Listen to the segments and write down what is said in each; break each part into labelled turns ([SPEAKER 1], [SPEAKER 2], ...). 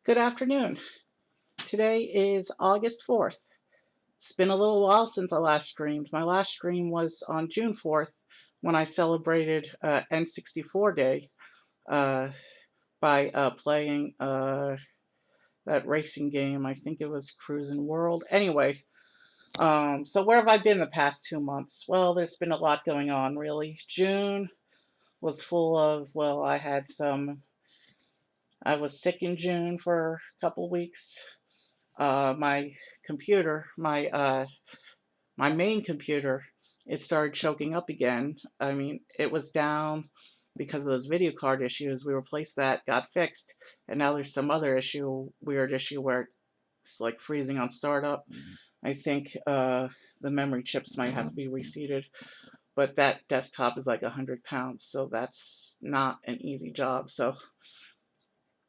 [SPEAKER 1] Good afternoon. Today is August 4th. It's been a little while since I last streamed. My last stream was on June 4th when I celebrated N64 Day uh, by playing that racing game. I think it was Cruisin' World. Anyway, so where have I been the past 2 months? Well, there's been a lot going on, really. June was full of, well, I was sick in June for a couple weeks. My computer, my main computer, it started choking up again. I mean, it was down because of those video card issues. We replaced that, got fixed, and now there's some other weird issue where it's like freezing on startup. I think the memory chips might have to be reseated, but that desktop is like 100 pounds, so that's not an easy job. So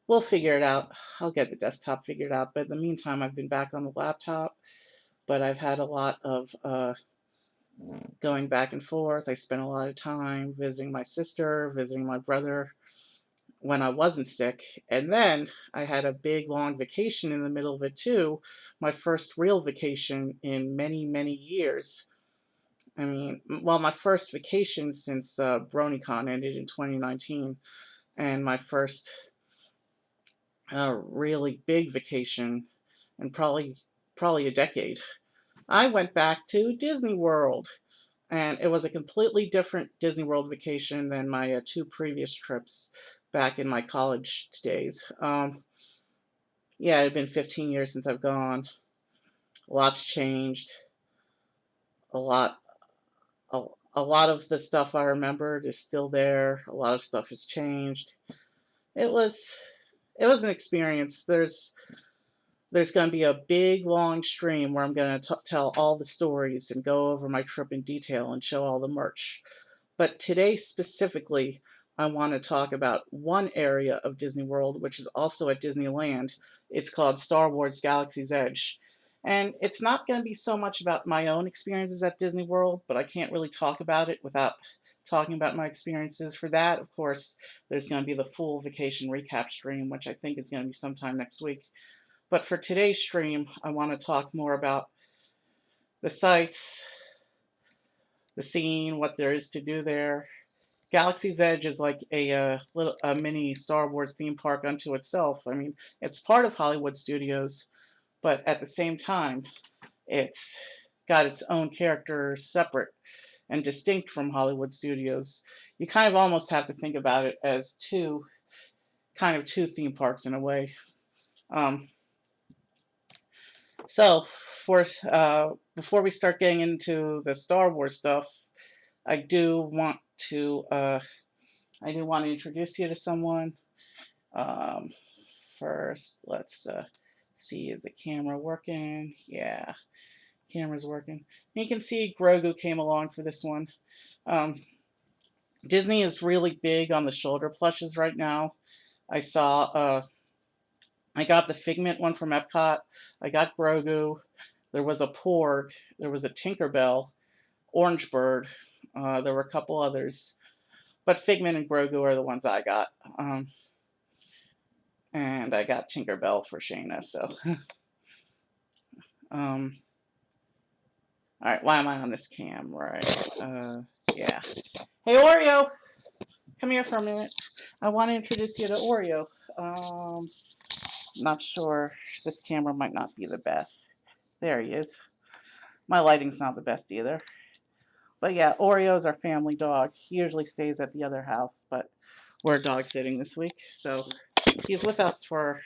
[SPEAKER 1] we'll figure it out. I'll get the desktop figured out, but in the meantime, I've been back on the laptop, but I've had a lot of going back and forth. I spent a lot of time visiting my sister, visiting my brother when I wasn't sick. And then I had a big long vacation in the middle of it too. My first real vacation in many, many years. I mean, well, my first vacation since BronyCon ended in 2019, and my first really big vacation in probably a decade. I went back to Disney World. And it was a completely different Disney World vacation than my two previous trips back in my college days. Yeah, it had been 15 years since I've gone. A lot's changed. A lot, a lot of the stuff I remembered is still there. A lot of stuff has changed. It was, it was an experience. There's going to be a big long stream where I'm going to tell all the stories and go over my trip in detail and show all the merch. But today specifically, I want to talk about one area of Disney World, which is also at Disneyland. It's called Star Wars Galaxy's Edge. And it's not going to be so much about my own experiences at Disney World, but I can't really talk about it without talking about my experiences. For that, of course, there's going to be the full vacation recap stream, which I think is going to be sometime next week. But for today's stream, I want to talk more about the sights, the scene, what there is to do there. Galaxy's Edge is like a mini Star Wars theme park unto itself. I mean, it's part of Hollywood Studios, but at the same time, it's got its own character separate and distinct from Hollywood Studios. You kind of almost have to think about it as two theme parks in a way. Um, so, for before we start getting into the Star Wars stuff, I do want to introduce you to someone. Um, First, let's see, is the camera working? Yeah, camera's working. And you can see Grogu came along for this one. Um, Disney is really big on the shoulder plushes right now. I saw, I got the Figment one from Epcot. I got Grogu. There was a Porg. There was a Tinkerbell, Orange Bird. There were a couple others. But Figment and Grogu are the ones I got. And I got Tinkerbell for Shayna, so. um, Alright, why am I on this cam? Right. Yeah. Hey, Oreo! Come here for a minute. I want to introduce you to Oreo. Not sure. This camera might not be the best. There he is. My lighting's not the best either. But yeah, Oreo's our family dog. He usually stays at the other house, but we're dog sitting this week. So he's with us for,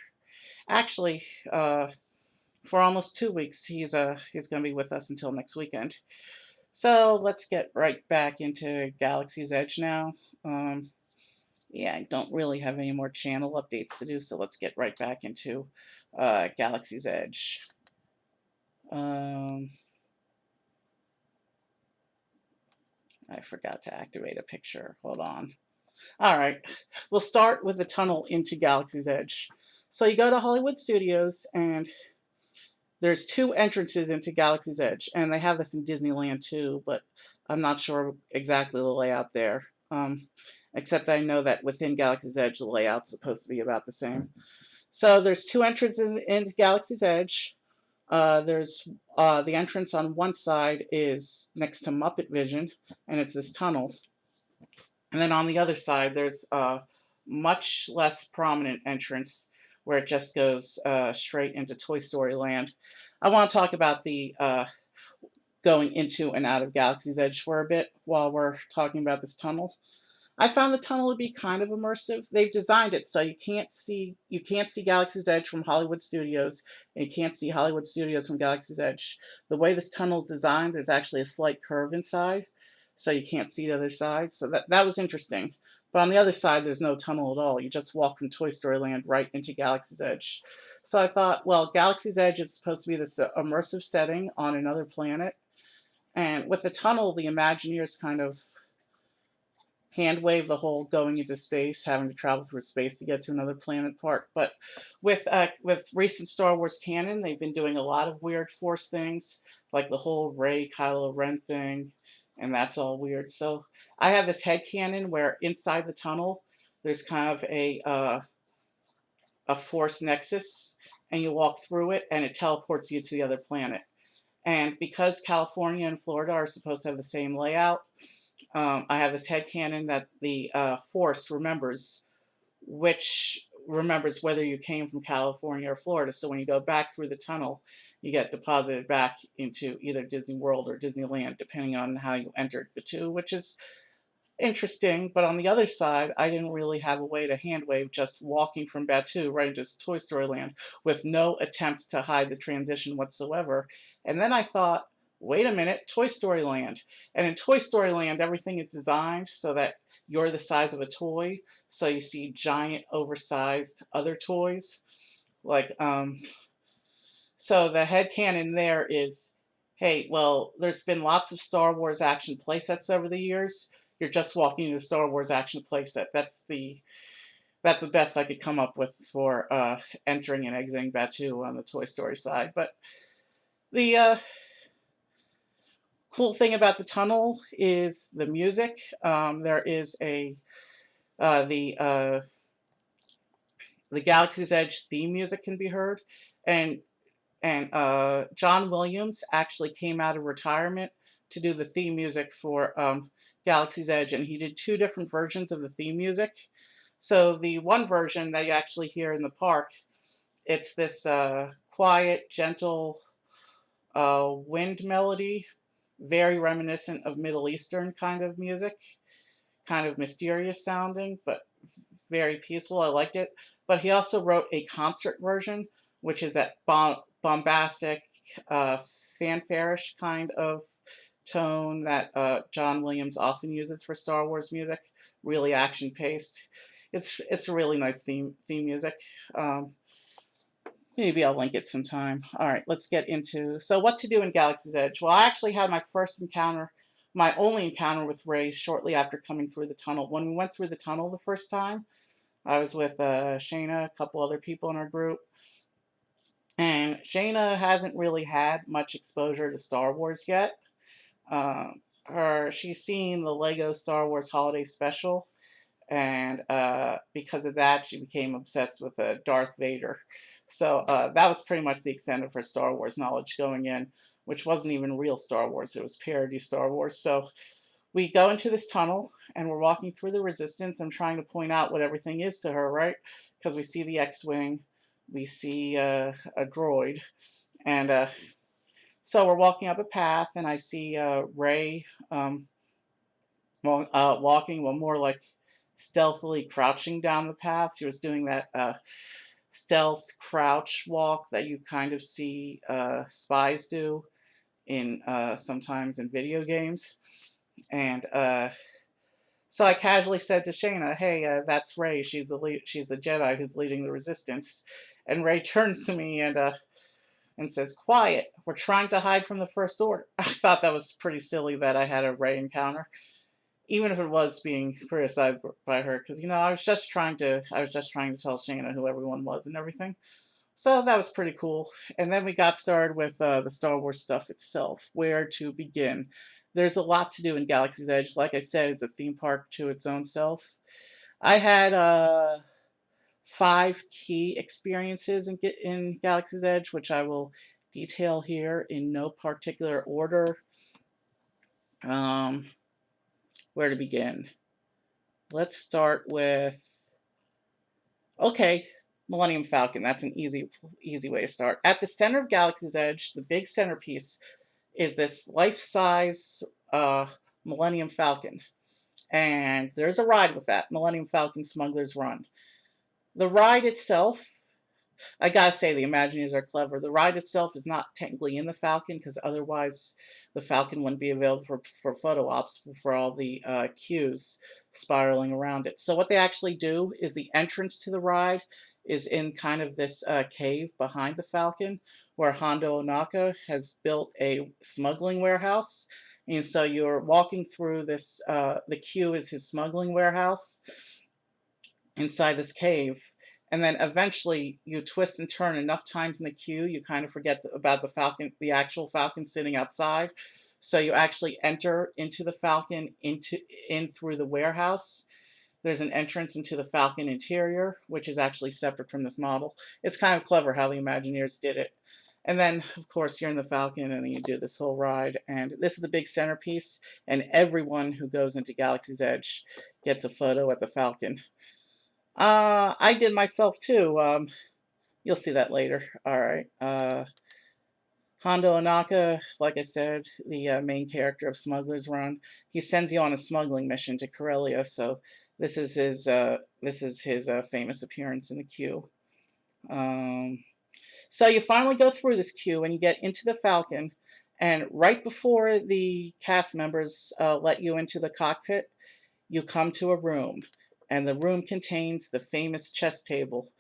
[SPEAKER 1] actually, for almost 2 weeks. He's going to be with us until next weekend. So let's get right back into Galaxy's Edge now. Yeah, I don't really have any more channel updates to do, so let's get right back into Galaxy's Edge. I forgot to activate a picture. Hold on. All right, we'll start with the tunnel into Galaxy's Edge. So you go to Hollywood Studios, and there's two entrances into Galaxy's Edge, and they have this in Disneyland too, but I'm not sure exactly the layout there. Except I know that within Galaxy's Edge, the layout's supposed to be about the same. So there's two entrances into Galaxy's Edge. There's the entrance on one side is next to Muppet Vision, and it's this tunnel. And then on the other side, there's a much less prominent entrance where it just goes straight into Toy Story Land. I want to talk about the going into and out of Galaxy's Edge for a bit while we're talking about this tunnel. I found the tunnel to be kind of immersive. They've designed it so you can't see Galaxy's Edge from Hollywood Studios, and you can't see Hollywood Studios from Galaxy's Edge. The way this tunnel is designed, there's actually a slight curve inside, so you can't see the other side. So that was interesting. But on the other side, there's no tunnel at all. You just walk from Toy Story Land right into Galaxy's Edge. So I thought, well, Galaxy's Edge is supposed to be this immersive setting on another planet, and with the tunnel, the Imagineers kind of hand wave the whole going into space, having to travel through space to get to another planet part. But with recent Star Wars canon, they've been doing a lot of weird Force things, like the whole Rey Kylo Ren thing, and that's all weird. So I have this head canon where inside the tunnel, there's kind of a Force nexus, and you walk through it, and it teleports you to the other planet. And because California and Florida are supposed to have the same layout, I have this headcanon that the Force remembers whether you came from California or Florida. So when you go back through the tunnel, you get deposited back into either Disney World or Disneyland, depending on how you entered the two, which is interesting. But on the other side, I didn't really have a way to handwave just walking from Batuu right into Toy Story Land with no attempt to hide the transition whatsoever. And then I thought, wait a minute, Toy Story Land. And in Toy Story Land, everything is designed so that you're the size of a toy. So you see giant, oversized other toys. Like, so the headcanon there is, hey, well, there's been lots of Star Wars action playsets over the years. You're just walking into a Star Wars action playset. That's the best I could come up with for entering and exiting Batuu on the Toy Story side. But the cool thing about the tunnel is the music. There is the Galaxy's Edge theme music can be heard, and John Williams actually came out of retirement to do the theme music for Galaxy's Edge, and he did two different versions of the theme music. So the one version that you actually hear in the park, it's this quiet, gentle wind melody, very reminiscent of Middle Eastern kind of music, kind of mysterious sounding, but very peaceful. I liked it. But he also wrote a concert version, which is that bombastic, uh, fanfarish kind of tone that John Williams often uses for Star Wars music. Really action paced. It's a really nice theme music. Um, Maybe I'll link it sometime. All right, let's get into so what to do in Galaxy's Edge. Well, I actually had my only encounter with Rey shortly after coming through the tunnel. When we went through the tunnel the first time, I was with Shayna, a couple other people in our group, and Shayna hasn't really had much exposure to Star Wars yet. She's seen the Lego Star Wars Holiday Special, and because of that, she became obsessed with Darth Vader. So that was pretty much the extent of her Star Wars knowledge going in, which wasn't even real Star Wars; it was parody Star Wars. So we go into this tunnel and we're walking through the resistance. I'm trying to point out what everything is to her, right? Because we see the X-Wing, we see a droid, and so we're walking up a path, and I see Rey walking, well, more like stealthily crouching down the path. She was doing that stealth crouch walk that you kind of see spies do in sometimes in video games. And so I casually said to Shayna, "Hey, that's Rey. She's the Jedi who's leading the Resistance." And Rey turns to me and says, "Quiet. We're trying to hide from the First Order." I thought that was pretty silly that I had a Rey encounter, even if it was being criticized by her, because I was just trying to tell Shayna who everyone was and everything. So that was pretty cool. And then we got started with the Star Wars stuff itself. Where to begin? There's a lot to do in Galaxy's Edge. Like I said, it's a theme park to its own self. I had 5 key experiences in Galaxy's Edge, which I will detail here in no particular order. Um, where to begin? Let's start with, okay, Millennium Falcon. That's an easy way to start. At the center of Galaxy's Edge, the big centerpiece is this life-size uh, Millennium Falcon. And there's a ride with that, Millennium Falcon Smuggler's Run. The ride itself, I gotta say, the Imagineers are clever. The ride itself is not technically in the Falcon, because otherwise the Falcon wouldn't be available for photo ops for all the queues spiraling around it. So what they actually do is the entrance to the ride is in kind of this cave behind the Falcon, where Hondo Ohnaka has built a smuggling warehouse. And so you're walking through this, the queue is his smuggling warehouse inside this cave, and then eventually you twist and turn enough times in the queue, you kind of forget about the Falcon, the actual Falcon sitting outside. So you actually enter into the Falcon, in through the warehouse. There's an entrance into the Falcon interior, which is actually separate from this model. It's kind of clever how the Imagineers did it. And then, of course, you're in the Falcon, and then you do this whole ride. And this is the big centerpiece, and everyone who goes into Galaxy's Edge gets a photo at the Falcon. I did myself too. You'll see that later. All right. Hondo Ohnaka, like I said, the main character of Smuggler's Run, he sends you on a smuggling mission to Corellia. So this is his famous appearance in the queue. So you finally go through this queue and you get into the Falcon, and right before the cast members let you into the cockpit, you come to a room, and the room contains the famous chess table.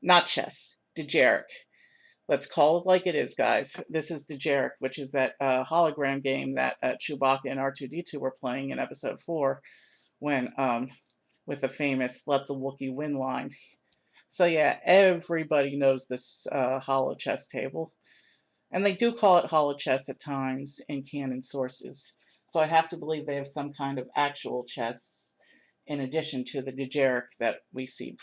[SPEAKER 1] Not chess, Dejarik. Let's call it like it is, guys. This is Dejarik, which is that hologram game that Chewbacca and R2-D2 were playing in Episode 4 when, with the famous "Let the Wookiee win" line. So yeah, everybody knows this holo chess table. And they do call it holo chess at times in canon sources. So I have to believe they have some kind of actual chess in addition to the Dejarik that we see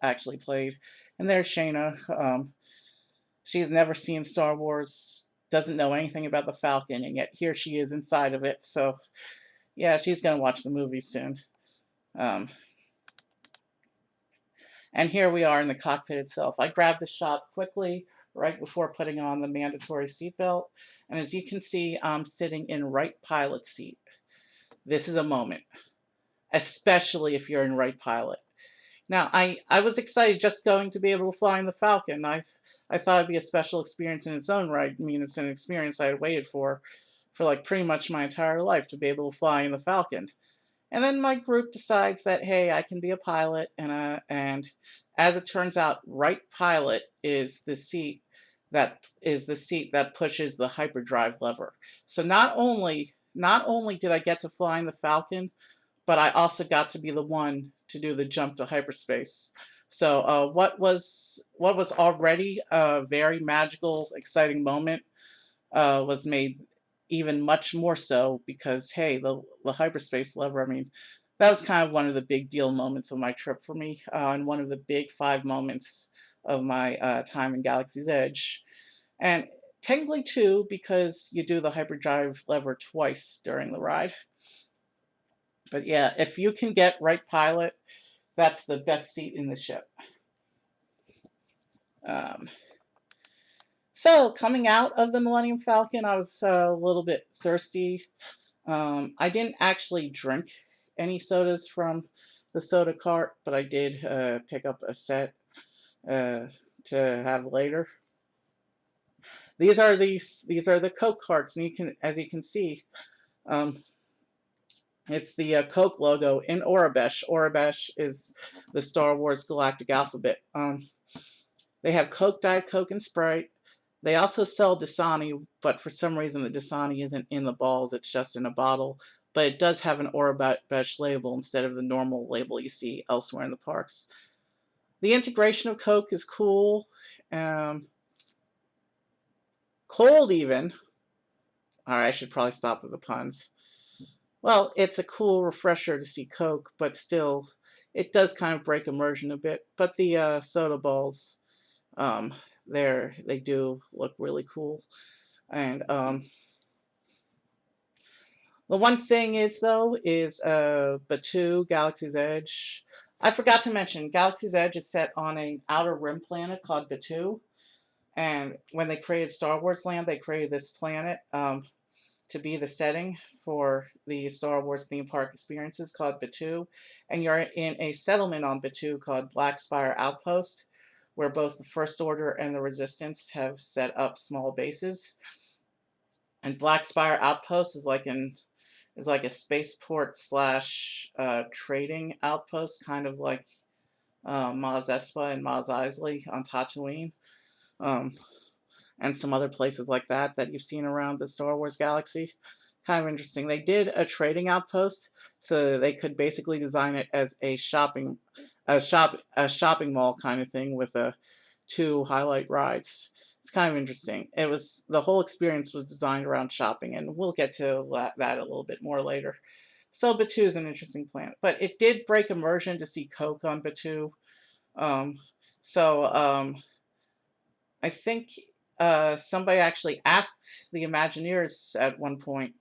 [SPEAKER 1] actually played. And there's Shayna. She's never seen Star Wars, doesn't know anything about the Falcon, and yet here she is inside of it. So yeah, she's going to watch the movie soon. And here we are in the cockpit itself. I grabbed the shot quickly right before putting on the mandatory seatbelt. And as you can see, I'm sitting in right pilot seat. This is a moment, especially if you're in right pilot. Now, I was excited just going to be able to fly in the Falcon. I thought it'd be a special experience in its own right. I mean, it's an experience I had waited for like pretty much my entire life, to be able to fly in the Falcon. And then my group decides that, hey, I can be a pilot, and as it turns out, right pilot is the seat that pushes the hyperdrive lever. So not only did I get to fly in the Falcon, but I also got to be the one to do the jump to hyperspace. So what was already a very magical, exciting moment was made even much more so because, hey, the hyperspace lever, I mean, that was kind of one of the big deal moments of my trip for me, and one of the big 5 moments of my time in Galaxy's Edge. And technically 2, because you do the hyperdrive lever twice during the ride. But yeah, if you can get right pilot, that's the best seat in the ship. Um, so coming out of the Millennium Falcon, I was a little bit thirsty. I didn't actually drink any sodas from the soda cart, but I did pick up a set to have later. These are the Coke carts, and as you can see, it's the Coke logo in Aurebesh. Aurebesh is the Star Wars galactic alphabet. They have Coke, Diet Coke, and Sprite. They also sell Dasani, but for some reason the Dasani isn't in the balls, it's just in a bottle. But it does have an Aurebesh label instead of the normal label you see elsewhere in the parks. The integration of Coke is cool. Cold even. Alright, I should probably stop with the puns. Well, it's a cool refresher to see Coke, but still, it does kind of break immersion a bit, but the soda balls, um, they do look really cool. And the one thing is though is Batuu, Galaxy's Edge. I forgot to mention Galaxy's Edge is set on an outer rim planet called Batuu, and when they created Star Wars Land, they created this planet to be the setting for the Star Wars theme park experiences called Batuu, and you're in a settlement on Batuu called Black Spire Outpost, where both the First Order and the Resistance have set up small bases. And Black Spire Outpost is like a spaceport slash trading outpost, kind of like Maz Espa and Maz Eisley on Tatooine, um, and some other places like that that you've seen around the Star Wars galaxy. Kind of interesting. They did a trading outpost, so they could basically design it as a shopping mall kind of thing with two highlight rides. It's kind of interesting. It was the whole experience was designed around shopping, and we'll get to that a little bit more later. So Batuu is an interesting planet, but it did break immersion to see Coke on Batuu. Um, so I think somebody actually asked the Imagineers at one point,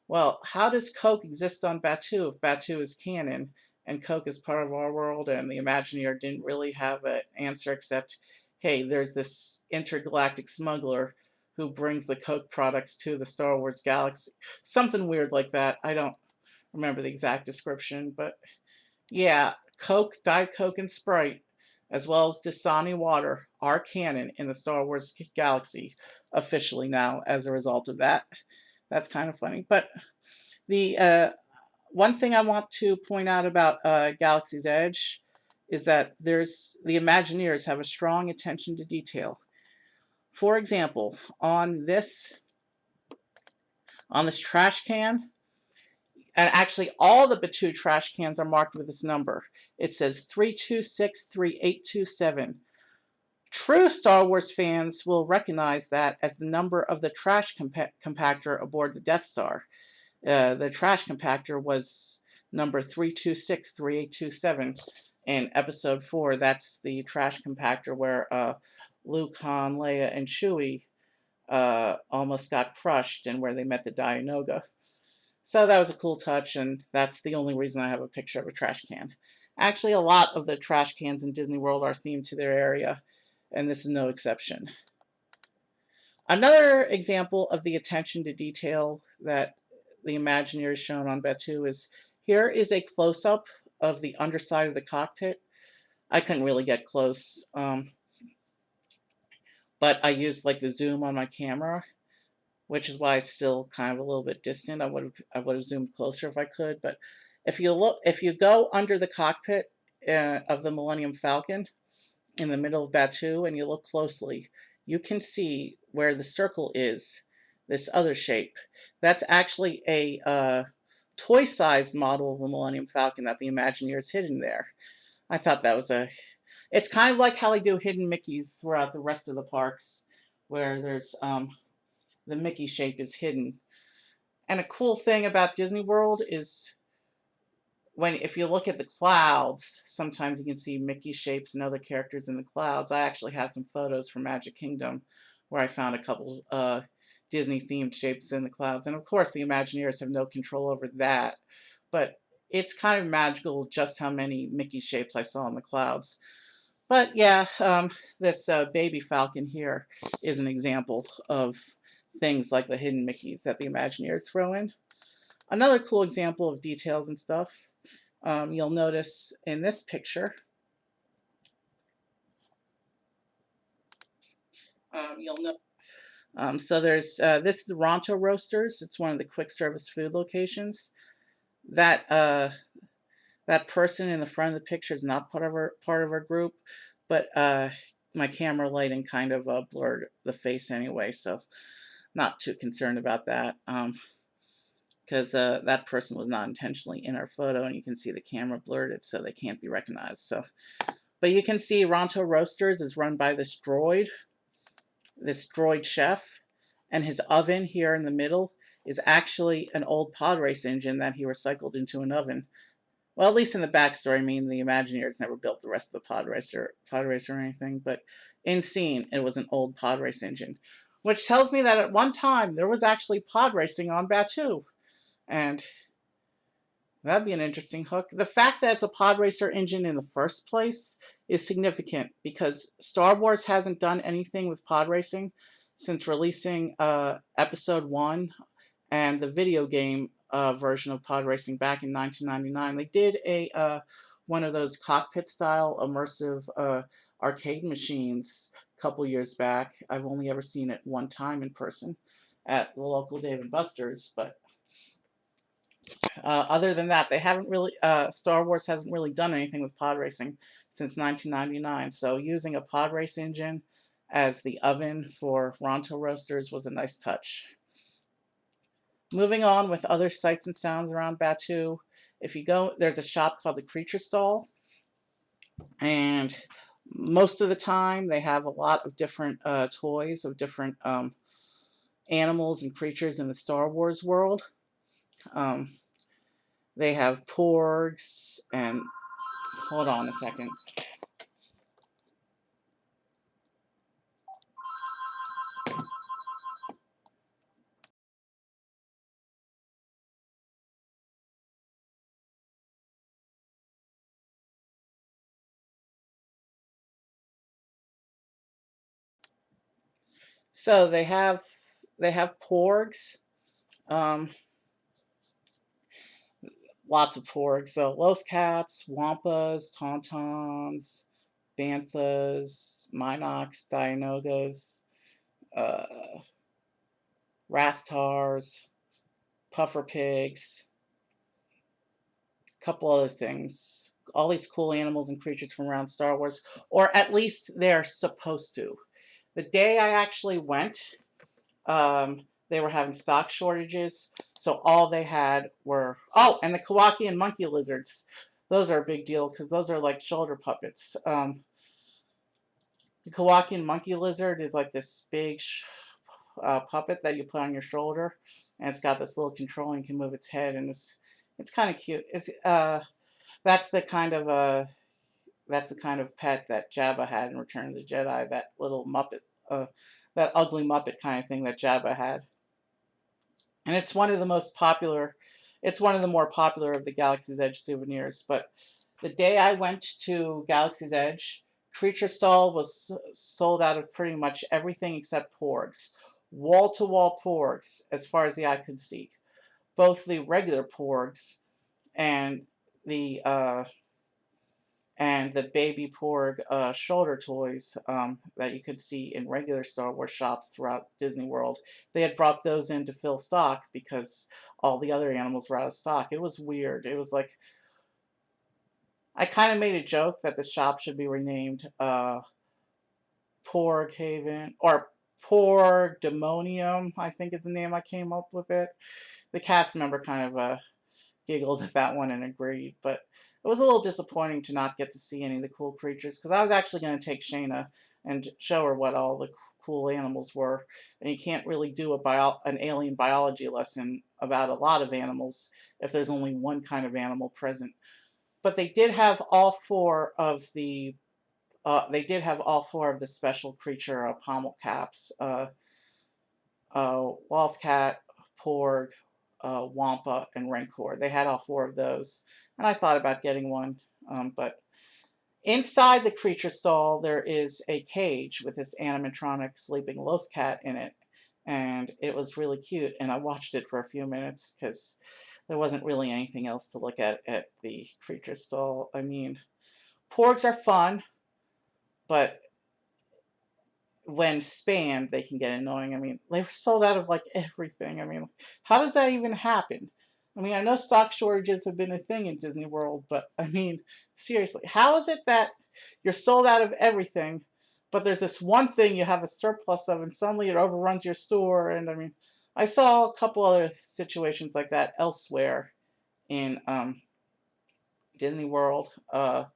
[SPEAKER 1] well, how does Coke exist on Batuu if Batuu is canon and Coke is part of our world? And the Imagineer didn't really have an answer except, hey, there's this intergalactic smuggler who brings the Coke products to the Star Wars galaxy. Something weird like that. I don't remember the exact description, but yeah, Coke, Diet Coke, and Sprite, as well as Dasani water, are canon in the Star Wars galaxy officially now as a result of that. That's kind of funny. But the one thing I want to point out about Galaxy's Edge is that the Imagineers have a strong attention to detail. For example, on this trash can, and actually all the Batuu trash cans are marked with this number. It says 3263827. True Star Wars fans will recognize that as the number of the trash compactor aboard the Death Star. The trash compactor was number 3263827 in Episode 4. That's the trash compactor where Luke, Han, Leia, and Chewie almost got crushed and where they met the Dianoga. So that was a cool touch, and that's the only reason I have a picture of a trash can. Actually, a lot of the trash cans in Disney World are themed to their area, and this is no exception. Another example of the attention to detail that the Imagineer is shown on Batuu is here is a close-up of the underside of the cockpit. I couldn't really get close, but I used like the zoom on my camera, which is why it's still kind of a little bit distant. I would have zoomed closer if I could, but if you go under the cockpit of the Millennium Falcon in the middle of Batuu and you look closely, you can see where the circle is, this other shape. That's actually a toy-sized model of the Millennium Falcon that the Imagineers hidden there. I thought that was it's kind of like how they do hidden Mickeys throughout the rest of the parks, where there's the Mickey shape is hidden. And a cool thing about Disney World is if you look at the clouds, sometimes you can see Mickey shapes and other characters in the clouds. I actually have some photos from Magic Kingdom where I found a couple Disney themed shapes in the clouds. And of course the Imagineers have no control over that. But it's kind of magical just how many Mickey shapes I saw in the clouds. But yeah, this baby falcon here is an example of things like the hidden Mickeys that the Imagineers throw in. Another cool example of details and stuff, you'll notice in this picture, so there's this is Ronto Roasters. It's one of the quick service food locations. That person in the front of the picture is not part of our group, but my camera lighting kind of blurred the face anyway, so not too concerned about that. Because that person was not intentionally in our photo, and you can see the camera blurred it, so they can't be recognized. So, but you can see Ronto Roasters is run by this droid chef, and his oven here in the middle is actually an old pod race engine that he recycled into an oven. Well, at least in the backstory, I mean, the Imagineers never built the rest of the pod racer or anything, but in scene, it was an old pod race engine, which tells me that at one time there was actually pod racing on Batuu, and that'd be an interesting hook. The fact that it's a pod racer engine in the first place is significant because Star Wars hasn't done anything with pod racing since releasing Episode 1 and the video game version of pod racing back in 1999. They did a one of those cockpit style immersive arcade machines a couple years back. I've only ever seen it one time in person at the local Dave and Buster's, but other than that, they haven't really. Star Wars hasn't really done anything with pod racing since 1999. So using a pod race engine as the oven for Ronto roasters was a nice touch. Moving on with other sights and sounds around Batuu, if you go, there's a shop called the Creature Stall, and most of the time they have a lot of different toys of different animals and creatures in the Star Wars world. Um, they have porgs and hold on a second. So they have porgs, um, lots of porgs. So lothcats, wampas, tauntauns, banthas, minox, dianogas, uh, rathtars, puffer pigs, a couple other things. All these cool animals and creatures from around Star Wars, or at least they're supposed to. The day I actually went, they were having stock shortages, so all they had were and the Kowakian monkey lizards. Those are a big deal because those are like shoulder puppets. The Kowakian monkey lizard is like this big puppet that you put on your shoulder, and it's got this little control and can move its head, and it's kind of cute. It's that's the kind of that's the kind of pet that Jabba had in Return of the Jedi. That little Muppet, that ugly Muppet kind of thing that Jabba had, and it's one of the most popular. It's one of the more popular of the Galaxy's Edge souvenirs. But the day I went to Galaxy's Edge, Creature Stall was sold out of pretty much everything except porgs. Wall to wall porgs, as far as the eye could see. Both the regular porgs and the uh, the baby porg shoulder toys that you could see in regular Star Wars shops throughout Disney World. They had brought those in to fill stock because all the other animals were out of stock. It was weird. It was like I kind of made a joke that the shop should be renamed Porg Haven or Porg Demonium, I think is the name I came up with it. The cast member kind of giggled at that one and agreed, but it was a little disappointing to not get to see any of the cool creatures because I was actually going to take Shayna and show her what all the cool animals were, and you can't really do an alien biology lesson about a lot of animals if there's only one kind of animal present. But they did have all four of the special creature pommel caps, Wolfcat, Porg, Wampa, and Rencor. They had all four of those, and I thought about getting one, but inside the creature stall there is a cage with this animatronic sleeping Lothcat in it, and it was really cute, and I watched it for a few minutes because there wasn't really anything else to look at the creature stall. I mean, porgs are fun, but when spammed, they can get annoying. I mean, they were sold out of like everything. I mean, how does that even happen? I mean, I know stock shortages have been a thing in Disney World, but I mean, seriously, how is it that you're sold out of everything, but there's this one thing you have a surplus of, and suddenly it overruns your store? And I mean, I saw a couple other situations like that elsewhere in Disney World. The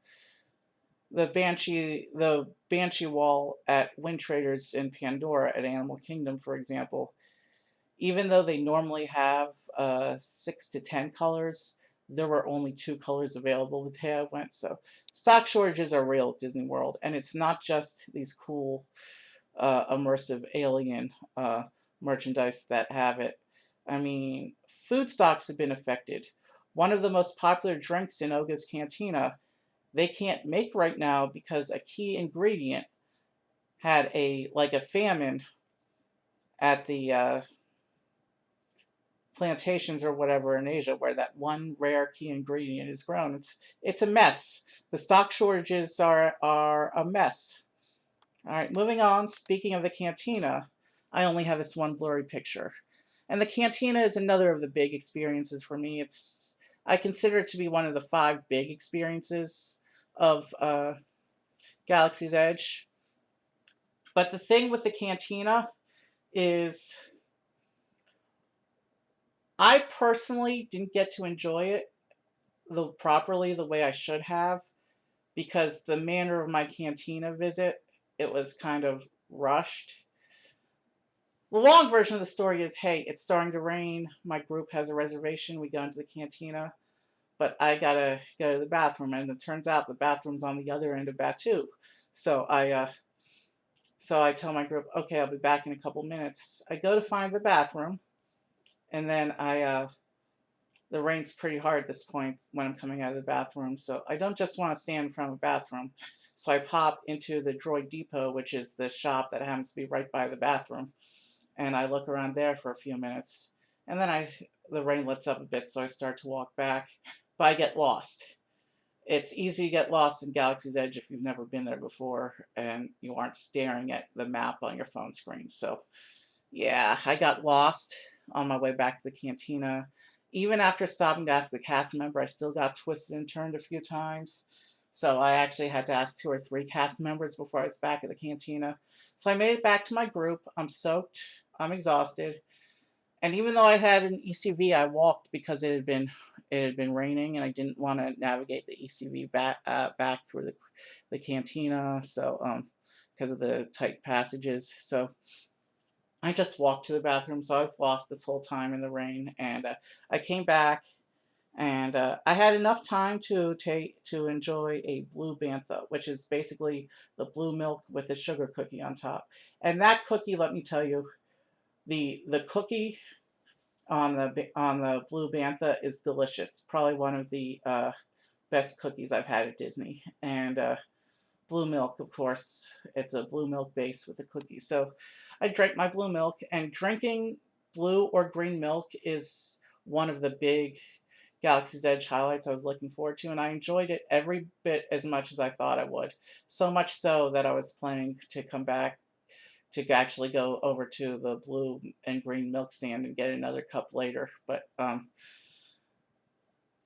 [SPEAKER 1] Banshee wall at Wind Traders in Pandora at Animal Kingdom, for example, even though they normally have 6 to 10 colors, there were only two colors available the day I went. So stock shortages are real at Disney World, and it's not just these cool immersive alien merchandise that have it. I mean, food stocks have been affected. One of the most popular drinks in Oga's Cantina, they can't make right now because a key ingredient had a famine at the plantations or whatever in Asia where that one rare key ingredient is grown. It's a mess. The stock shortages are a mess. All right, moving on. Speaking of the cantina, I only have this one blurry picture. And the cantina is another of the big experiences for me. I consider it to be one of the 5 big experiences of Galaxy's Edge. But the thing with the cantina is I personally didn't get to enjoy it properly the way I should have because the manner of my cantina visit, it was kind of rushed. The long version of the story is, hey, it's starting to rain. My group has a reservation. We go into the cantina, but I gotta go to the bathroom, and it turns out the bathroom's on the other end of Batu. So I tell my group, okay, I'll be back in a couple minutes. I go to find the bathroom, and then the rain's pretty hard at this point when I'm coming out of the bathroom, so I don't just want to stand in front of a bathroom. So I pop into the Droid Depot, which is the shop that happens to be right by the bathroom, and I look around there for a few minutes, and then the rain lets up a bit, so I start to walk back, but I get lost. It's easy to get lost in Galaxy's Edge if you've never been there before and you aren't staring at the map on your phone screen. So yeah, I got lost on my way back to the cantina. Even after stopping to ask the cast member, I still got twisted and turned a few times. So I actually had to ask 2 or 3 cast members before I was back at the cantina. So I made it back to my group. I'm soaked. I'm exhausted. And even though I had an ECV, I walked because it had been raining, and I didn't want to navigate the ECV back through the cantina. So because of the tight passages. So I just walked to the bathroom, so I was lost this whole time in the rain. And I came back, and I had enough time to enjoy a blue bantha, which is basically the blue milk with a sugar cookie on top. And that cookie, let me tell you, the cookie on the blue bantha is delicious. Probably one of the best cookies I've had at Disney. And blue milk, of course. It's a blue milk base with a cookie. So I drank my blue milk, and drinking blue or green milk is one of the big Galaxy's Edge highlights I was looking forward to, and I enjoyed it every bit as much as I thought I would. So much so that I was planning to come back to actually go over to the blue and green milk stand and get another cup later. But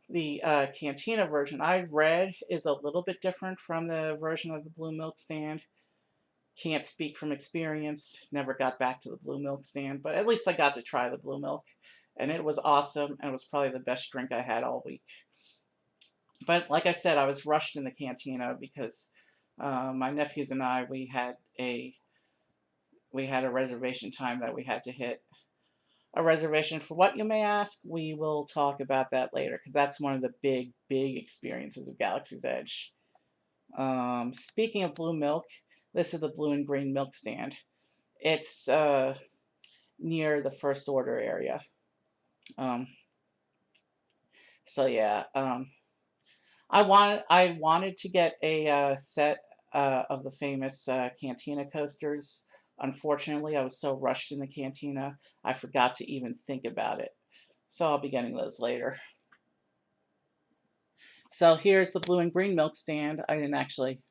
[SPEAKER 1] the Cantina version I read is a little bit different from the version of the blue milk stand. Can't speak from experience. Never got back to the blue milk stand, but at least I got to try the blue milk, and it was awesome, and it was probably the best drink I had all week. But like I said, I was rushed in the cantina because my nephews and I we had a reservation time that we had to hit. A reservation for what, you may ask? We will talk about that later because that's one of the big, big experiences of Galaxy's Edge. Speaking of blue milk, this is the blue and green milk stand. It's near the First Order area. Um, so yeah, I wanted to get a set of the famous Cantina coasters. Unfortunately, I was so rushed in the Cantina, I forgot to even think about it. So I'll be getting those later. So here's the blue and green milk stand. I didn't actually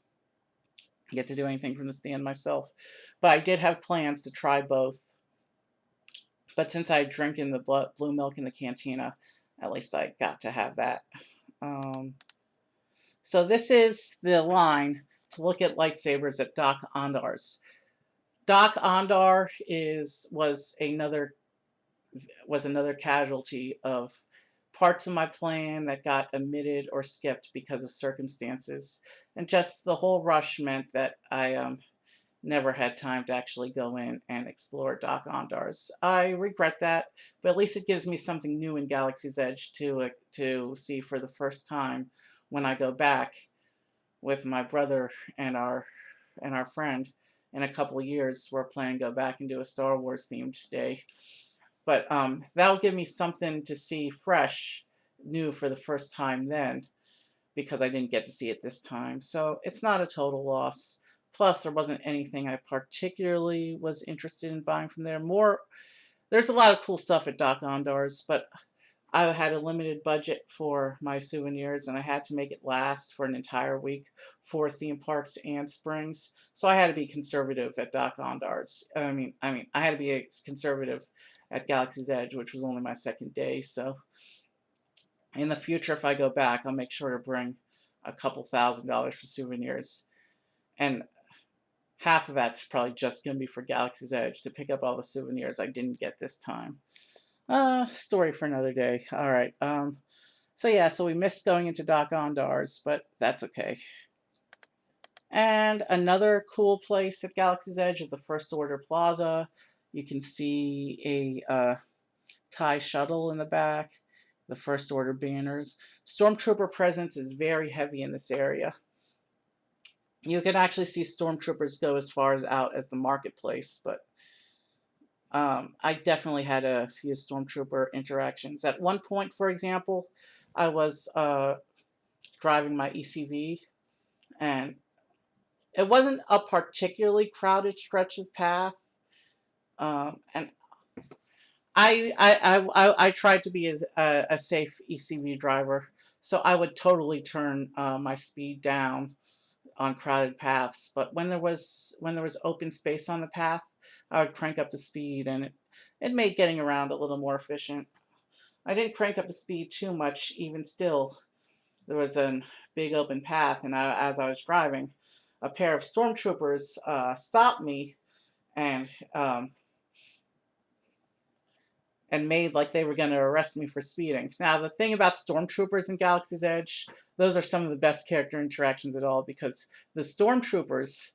[SPEAKER 1] get to do anything from the stand myself, but I did have plans to try both. But since I drink in the blue milk in the cantina, at least I got to have that. Um, so this is the line to look at lightsabers at Dok-Ondar's. Dok-Ondar was another casualty of parts of my plan that got omitted or skipped because of circumstances, and just the whole rush meant that I never had time to actually go in and explore Dok-Ondar's. I regret that, but at least it gives me something new in Galaxy's Edge to see for the first time when I go back with my brother and our friend in a couple of years. We're planning to go back and do a Star Wars themed day. But that'll give me something to see fresh, new for the first time then, because I didn't get to see it this time. So it's not a total loss. Plus, there wasn't anything I particularly was interested in buying from there. There's a lot of cool stuff at Dok-Ondar's, but I had a limited budget for my souvenirs, and I had to make it last for an entire week for theme parks and springs. So I had to be conservative at Dok-Ondar's. I had to be conservative at Galaxy's Edge, which was only my second day. So in the future, if I go back, I'll make sure to bring a couple $1,000s for souvenirs, and half of that's probably just going to be for Galaxy's Edge to pick up all the souvenirs I didn't get this time. Story for another day. All right. So yeah, so we missed going into Dok-Ondar's, but that's okay. And another cool place at Galaxy's Edge is the First Order Plaza. You can see a TIE shuttle in the back, the First Order banners. Stormtrooper presence is very heavy in this area. You can actually see stormtroopers go as far as out as the marketplace, but I definitely had a few stormtrooper interactions. At one point, for example, I was driving my ECV, and it wasn't a particularly crowded stretch of path, and I tried to be a safe ECV driver, so I would totally turn my speed down on crowded paths. But when there was open space on the path, I would crank up the speed, and it made getting around a little more efficient. I didn't crank up the speed too much. Even still, there was a big open path, and as I was driving, a pair of stormtroopers stopped me and um, and made like they were going to arrest me for speeding. Now, the thing about stormtroopers in Galaxy's Edge, those are some of the best character interactions at all, because the stormtroopers,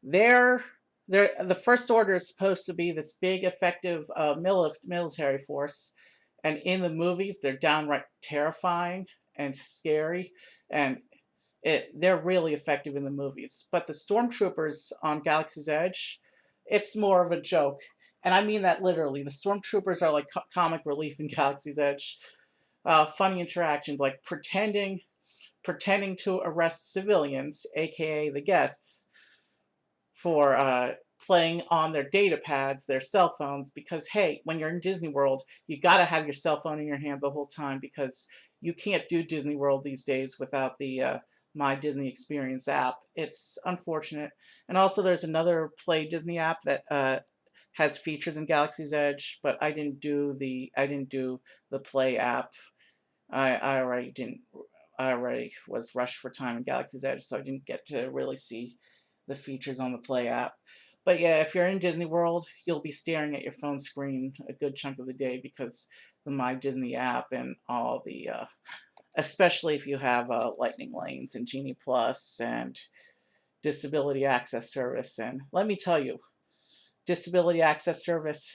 [SPEAKER 1] they're the First Order is supposed to be this big, effective military force, and in the movies, they're downright terrifying and scary, and they're really effective in the movies. But the stormtroopers on Galaxy's Edge, it's more of a joke. And I mean that literally. The stormtroopers are like comic relief in Galaxy's Edge. Funny interactions like pretending to arrest civilians, aka the guests, for playing on their data pads, their cell phones, because hey, when you're in Disney World, you gotta have your cell phone in your hand the whole time, because you can't do Disney World these days without the My Disney Experience app. It's unfortunate. And also there's another Play Disney app that has features in Galaxy's Edge, but I didn't do the Play app. I already didn't I already was rushed for time in Galaxy's Edge, so I didn't get to really see the features on the Play app. But yeah, if you're in Disney World, you'll be staring at your phone screen a good chunk of the day, because the My Disney app and all the, especially if you have Lightning Lanes and Genie Plus and Disability Access Service. And let me tell you, Disability Access Service,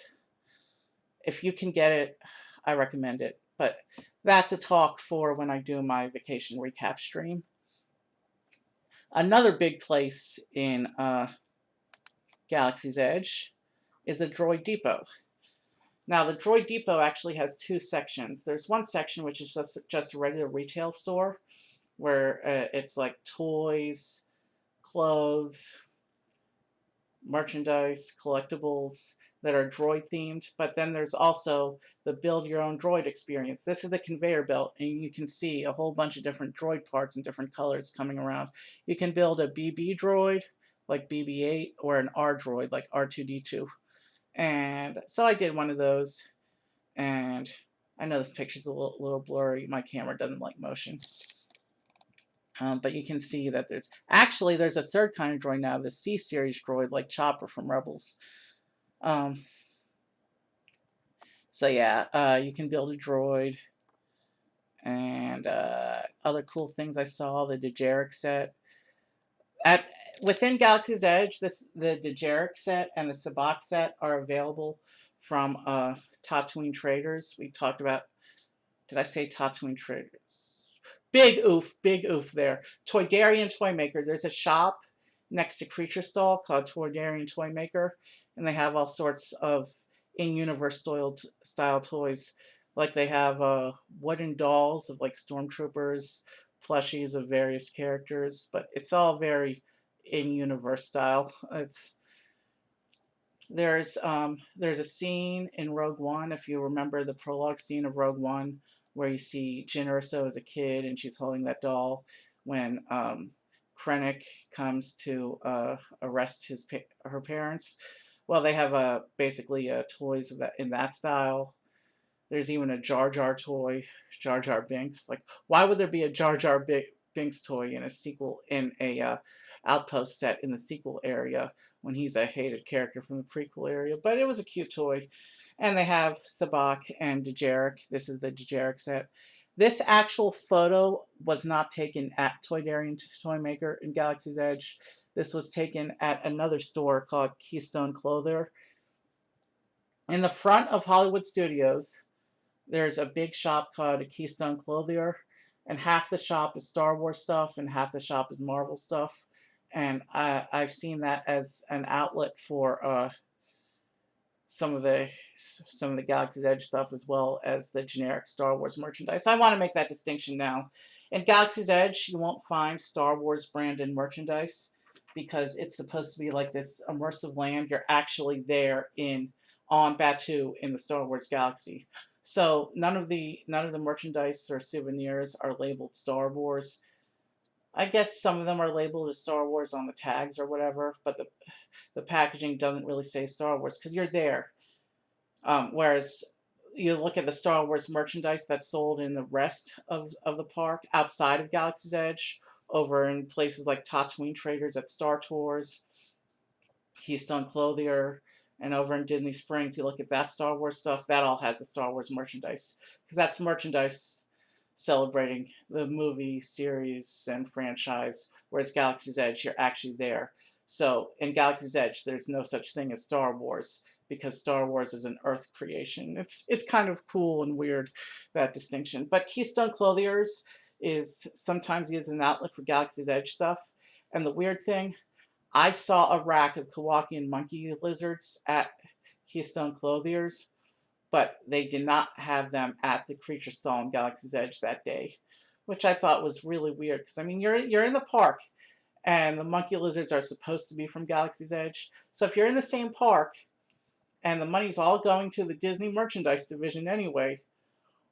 [SPEAKER 1] if you can get it, I recommend it. But that's a talk for when I do my vacation recap stream. Another big place in Galaxy's Edge is the Droid Depot. Now, the Droid Depot actually has two sections. There's one section which is just a regular retail store, where it's like toys, clothes, merchandise, collectibles that are droid themed. But then there's also the build your own droid experience. This is the conveyor belt, and you can see a whole bunch of different droid parts in different colors coming around. You can build a BB droid like BB-8, or an R droid like R2-D2. And so I did one of those, and I know this picture's a little blurry. My camera doesn't like motion. But you can see that there's a third kind of droid now, the C-series droid, like Chopper from Rebels. So yeah, you can build a droid, and other cool things I saw, the Dejarik set. Within Galaxy's Edge, the Dejarik set and the Sabacc set are available from Tatooine Traders. We talked about. Did I say Tatooine Traders? Big oof there. Toydarian Toymaker. There's a shop next to Creature Stall called Toydarian Toymaker, and they have all sorts of in-universe style toys. Like they have wooden dolls of like stormtroopers, plushies of various characters, but it's all very in-universe style. It's there's a scene in Rogue One, if you remember the prologue scene of Rogue One, where you see Jyn Erso as a kid and she's holding that doll when Krennic comes to arrest her parents. Well, they have basically toys of in that style. There's even a Jar Jar toy, Jar Jar Binks. Like, why would there be a Jar Jar Binks toy in a sequel in a Outpost set in the sequel area when he's a hated character from the prequel area? But it was a cute toy, and they have Sabacc and Dejarik. This is the Dejarik set. This actual photo was not taken at Toydarian Toymaker in Galaxy's Edge. This was taken at another store called Keystone Clothier. In the front of Hollywood Studios, there's a big shop called a Keystone Clothier, and half the shop is Star Wars stuff and half the shop is Marvel stuff. And I've seen that as an outlet for some of the some of the Galaxy's Edge stuff as well as the generic Star Wars merchandise. I want to make that distinction now. In Galaxy's Edge, you won't find Star Wars branded merchandise because it's supposed to be like this immersive land. You're actually there in on Batuu in the Star Wars galaxy. So none of the merchandise or souvenirs are labeled Star Wars. I guess some of them are labeled as Star Wars on the tags or whatever, but the packaging doesn't really say Star Wars because you're there. Whereas you look at the Star Wars merchandise that's sold in the rest of the park outside of Galaxy's Edge, over in places like Tatooine Traders at Star Tours, Keystone Clothier, and over in Disney Springs, you look at that Star Wars stuff, that all has the Star Wars merchandise. Because that's merchandise celebrating the movie, series, and franchise, whereas Galaxy's Edge, you're actually there. So in Galaxy's Edge, there's no such thing as Star Wars because Star Wars is an Earth creation. It's kind of cool and weird, that distinction. But Keystone Clothiers is sometimes used as an outlet for Galaxy's Edge stuff. And the weird thing, I saw a rack of Kowakian monkey lizards at Keystone Clothiers, but they did not have them at the Creature Stall in Galaxy's Edge that day, which I thought was really weird. Because I mean, you're in the park, and the monkey lizards are supposed to be from Galaxy's Edge. So if you're in the same park, and the money's all going to the Disney merchandise division anyway,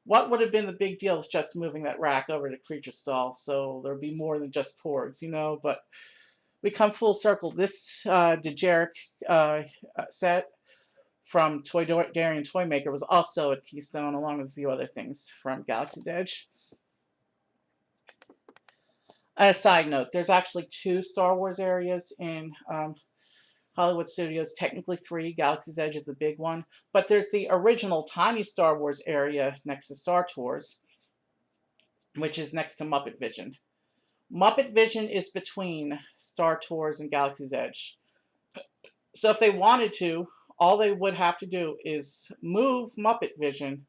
[SPEAKER 1] what would have been the big deal of just moving that rack over to Creature Stall so there'd be more than just porgs, you know? But we come full circle. This Dejarik set from Toydarian Toymaker was also at Keystone, along with a few other things from Galaxy's Edge. A side note, there's actually 2 Star Wars areas in Hollywood Studios, technically 3. Galaxy's Edge is the big one. But there's the original tiny Star Wars area next to Star Tours, which is next to Muppet Vision. Muppet Vision is between Star Tours and Galaxy's Edge. So if they wanted to, all they would have to do is move Muppet Vision.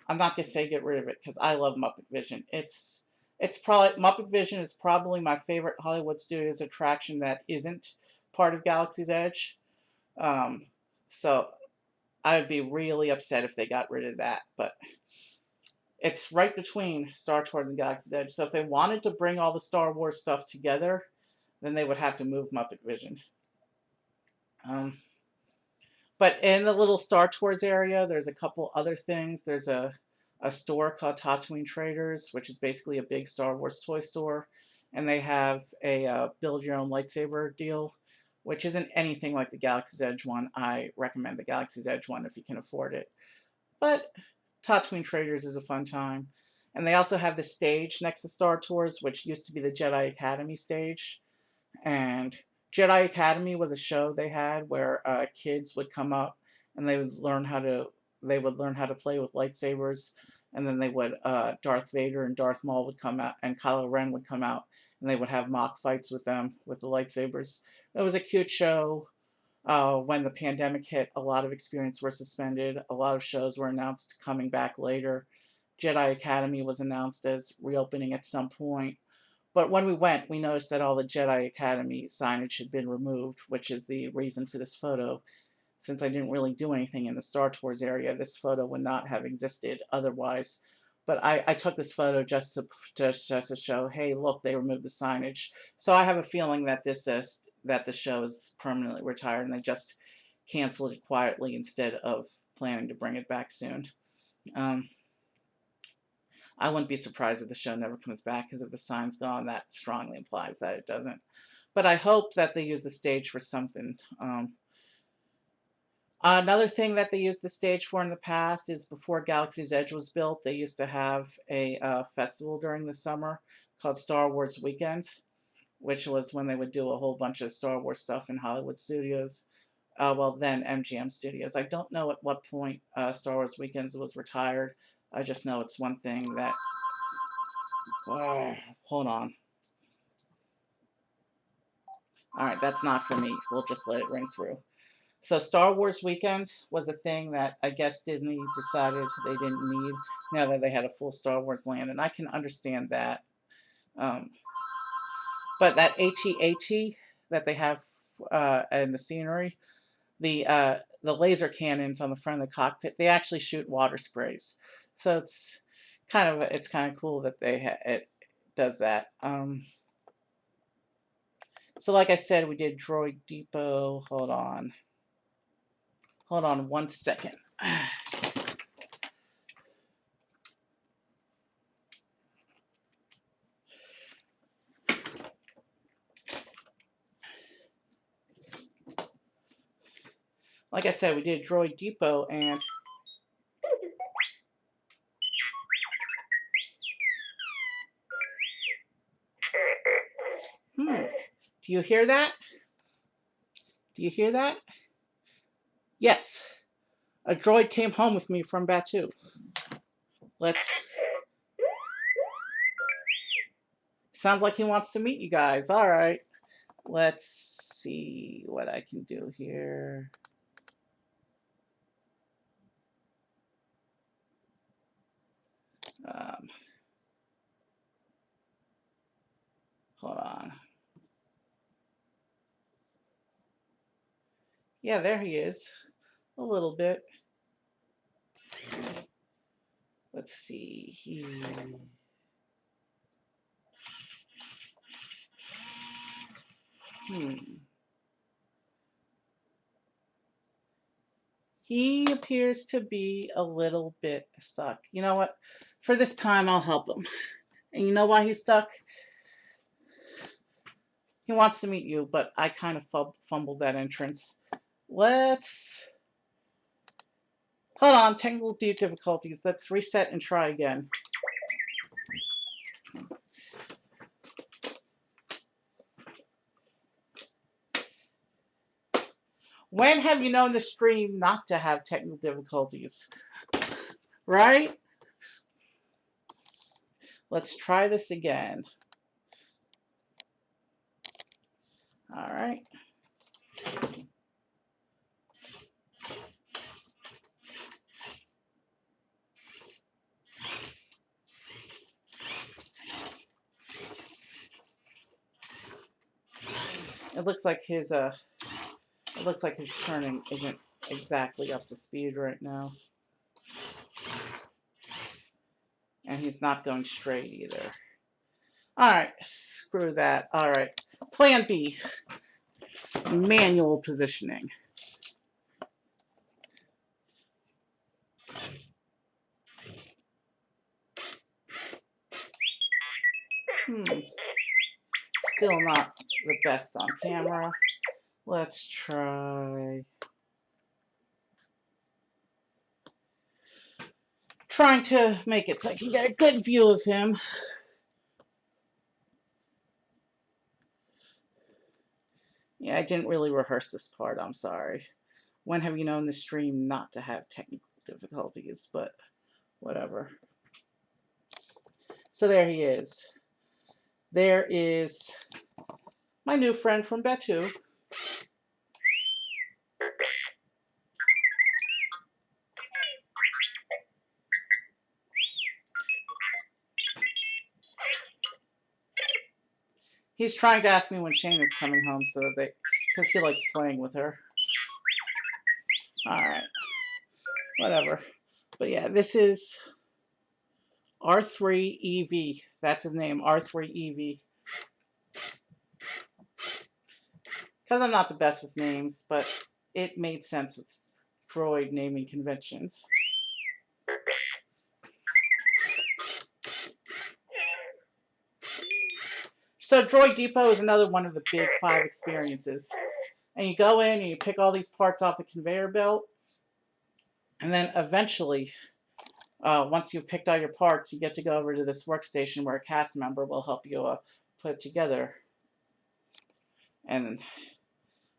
[SPEAKER 1] I'm not gonna say get rid of it because I love Muppet Vision. It's probably Muppet Vision is probably my favorite Hollywood Studios attraction that isn't part of Galaxy's Edge. Um, so I would be really upset if they got rid of that. But it's right between Star Tours and Galaxy's Edge. So if they wanted to bring all the Star Wars stuff together, then they would have to move Muppet Vision. But in the little Star Tours area, there's a couple other things. There's a store called Tatooine Traders, which is basically a big Star Wars toy store. And they have a build your own lightsaber deal, which isn't anything like the Galaxy's Edge one. I recommend the Galaxy's Edge one if you can afford it. But Tatooine Traders is a fun time. And they also have the stage next to Star Tours, which used to be the Jedi Academy stage. And Jedi Academy was a show they had where kids would come up and they would learn how to play with lightsabers, and then they would Darth Vader and Darth Maul would come out, and Kylo Ren would come out, and they would have mock fights with them with the lightsabers. It was a cute show. When the pandemic hit, a lot of experiences were suspended. A lot of shows were announced coming back later. Jedi Academy was announced as reopening at some point. But when we went, we noticed that all the Jedi Academy signage had been removed, which is the reason for this photo. Since I didn't really do anything in the Star Tours area, this photo would not have existed otherwise. But I took this photo just to show, hey, look, they removed the signage. So I have a feeling that that the show is permanently retired, and they just canceled it quietly instead of planning to bring it back soon. Um, I wouldn't be surprised if the show never comes back, because if the sign's gone, that strongly implies that it doesn't. But I hope that they use the stage for something. Another thing that they used the stage for in the past is before Galaxy's Edge was built, they used to have a festival during the summer called Star Wars Weekends, which was when they would do a whole bunch of Star Wars stuff in Hollywood studios. Well, then MGM Studios. I don't know at what point Star Wars Weekends was retired. I just know it's one thing that. Hold on. All right, that's not for me. We'll just let it ring through. So Star Wars Weekends was a thing that I guess Disney decided they didn't need now that they had a full Star Wars land, and I can understand that. Um, but that AT-AT that they have in the scenery, the laser cannons on the front of the cockpit, they actually shoot water sprays. So it's kind of cool that it does that. So like I said, we did Droid Depot. Hold on 1 second. Like I said, we did Droid Depot, and do you hear that? Do you hear that? Yes, a droid came home with me from Batuu. Let's. Sounds like he wants to meet you guys. All right. Let's see what I can do here. Um, Hold on. Yeah, there he is. A little bit. Let's see. He appears to be a little bit stuck. You know what? For this time, I'll help him. And you know why he's stuck? He wants to meet you, but I kind of fumbled that entrance. Let's. Hold on, technical difficulties. Let's reset and try again. When have you known the stream not to have technical difficulties? Right? Let's try this again. All right. It looks like his turning isn't exactly up to speed right now. And he's not going straight either. Alright, screw that. Alright, plan B. Manual positioning. Still not the best on camera. Let's try. Trying to make it so I can get a good view of him. Yeah, I didn't really rehearse this part, I'm sorry. When have you known the stream not to have technical difficulties, but whatever. So there he is. There is my new friend from Betu. He's trying to ask me when Shane is coming home so that because he likes playing with her. Alright. Whatever. But yeah, this is R3EV. That's his name, R3EV. Because I'm not the best with names, but it made sense with droid naming conventions. So Droid Depot is another one of the big 5 experiences. And you go in and you pick all these parts off the conveyor belt. And then eventually, once you've picked all your parts, you get to go over to this workstation where a cast member will help you put it together. And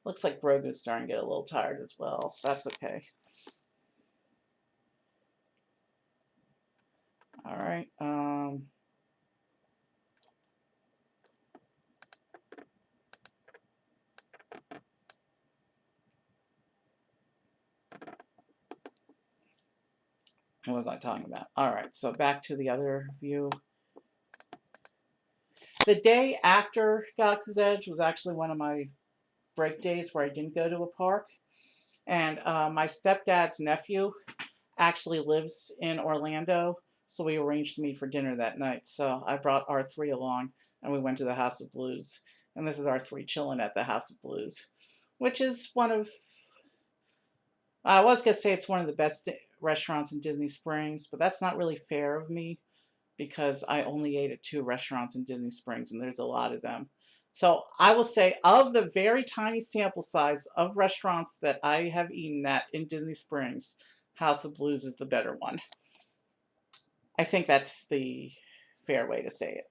[SPEAKER 1] looks like Grogu's starting to get a little tired as well. That's okay. Alright, what was I talking about? Alright, so back to the other view. The day after Galaxy's Edge was actually one of my break days where I didn't go to a park. And my stepdad's nephew actually lives in Orlando, so we arranged to meet for dinner that night. So I brought R3 along, and we went to the House of Blues. And this is R3 chilling at the House of Blues, which is one of... I was going to say it's one of the best restaurants in Disney Springs, but that's not really fair of me because I only ate at 2 restaurants in Disney Springs, and there's a lot of them. So I will say, of the very tiny sample size of restaurants that I have eaten at in Disney Springs, House of Blues is the better one. I think that's the fair way to say it.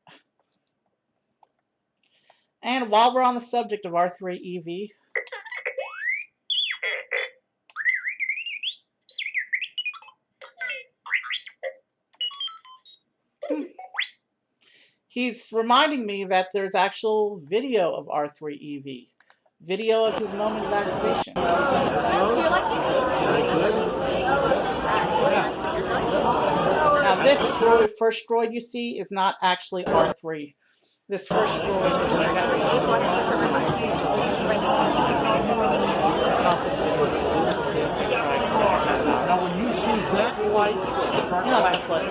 [SPEAKER 1] And while we're on the subject of R3EV, he's reminding me that there's actual video of R3EV. Video of his moment of activation. Now this droid, first droid you see is not actually R3. This first droid is
[SPEAKER 2] Now when you see that light,
[SPEAKER 1] that's what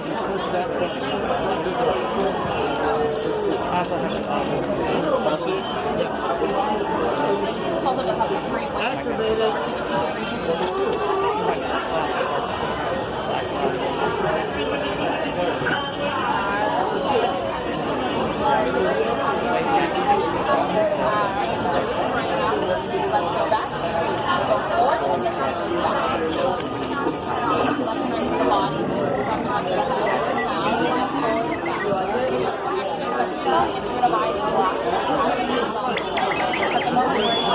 [SPEAKER 3] This also does have a screen.
[SPEAKER 2] activated.
[SPEAKER 3] Let's go back. Go forward and get back. Left hand to the body. Left hand to the head. If you would have eyed the last one, at the moment where you're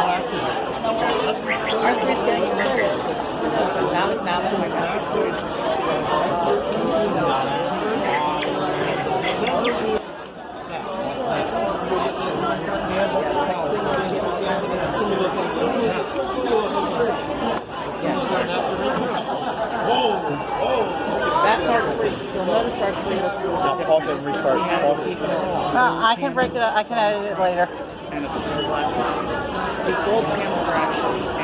[SPEAKER 1] R3's getting excited. Now that we're that's R3. You'll notice R3 looks a little different.
[SPEAKER 4] Pause and restart.
[SPEAKER 1] I can break it up. I can edit it later. And it's these gold panels are actually an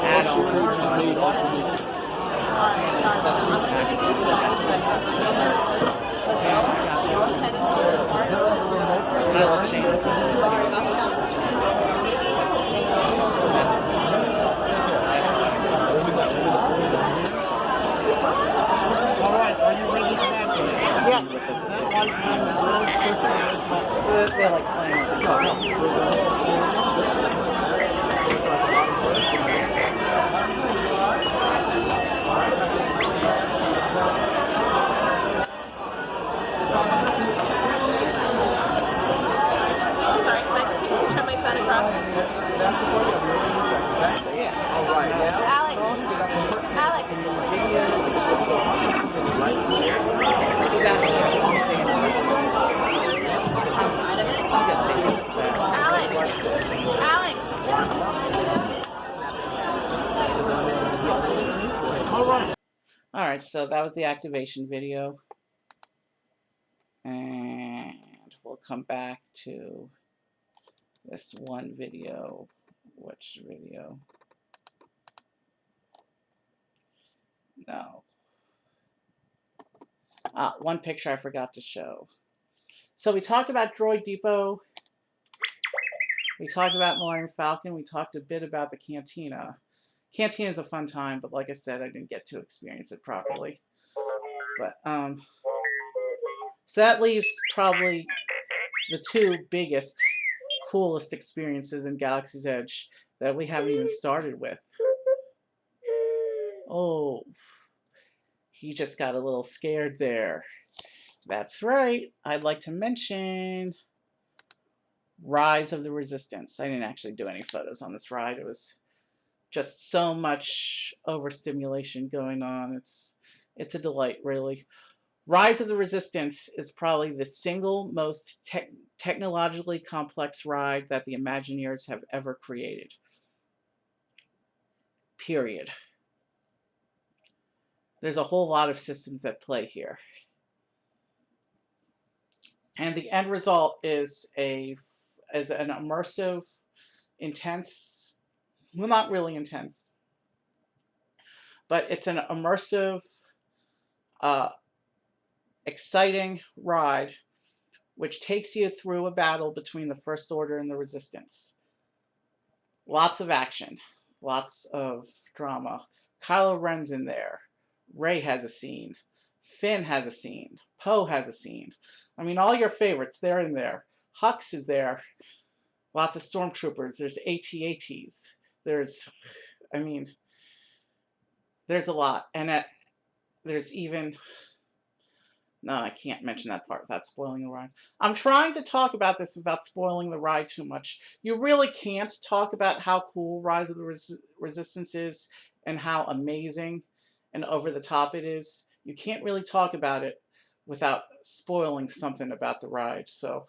[SPEAKER 1] add-on.
[SPEAKER 2] All right, are you ready to activate?
[SPEAKER 1] Yes.
[SPEAKER 2] That light is
[SPEAKER 1] They're like playing with the song.
[SPEAKER 3] sorry, can I turn my son across? Alex. Alex.
[SPEAKER 1] He's asking if he can stay in Washington. Alright, so that was the activation video. And we'll come back to this one video. Which video? No. One picture I forgot to show. So we talked about Droid Depot. We talked about Millennium Falcon. We talked a bit about the Cantina. Cantina is a fun time, but like I said, I didn't get to experience it properly. But so that leaves probably the two biggest, coolest experiences in Galaxy's Edge that we haven't even started with. Oh, he just got a little scared there. That's right. I'd like to mention Rise of the Resistance. I didn't actually do any photos on this ride. It was just so much overstimulation going on. It's a delight, really. Rise of the Resistance is probably the single most technologically complex ride that the Imagineers have ever created. Period. There's a whole lot of systems at play here. And the end result is an immersive, intense, well, not really intense, but it's an immersive, exciting ride which takes you through a battle between the First Order and the Resistance. Lots of action, lots of drama. Kylo Ren's in there. Rey has a scene. Finn has a scene. Poe has a scene. I mean, all your favorites, they're in there. Hux is there. Lots of stormtroopers. There's AT-ATs. There's a lot. And there's even... No, I can't mention that part without spoiling the ride. I'm trying to talk about this without spoiling the ride too much. You really can't talk about how cool Rise of the Resistance is and how amazing and over the top it is. You can't really talk about it without spoiling something about the ride. So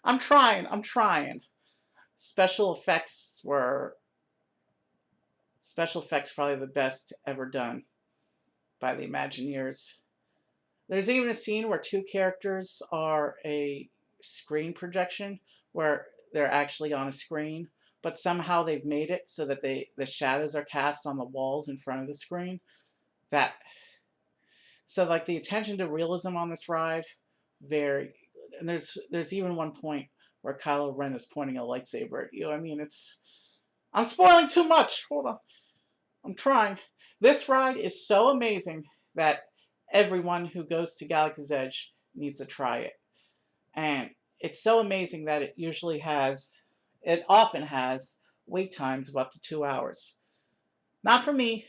[SPEAKER 1] I'm trying. Special effects probably the best ever done by the Imagineers. There's even a scene where two characters are a screen projection, where they're actually on a screen, but somehow they've made it so that the shadows are cast on the walls in front of the screen. So like the attention to realism on this ride, very. And there's even one point where Kylo Ren is pointing a lightsaber at you. I mean, I'm spoiling too much. Hold on. I'm trying. This ride is so amazing that everyone who goes to Galaxy's Edge needs to try it. And it's so amazing that it often has wait times of up to 2 hours. Not for me.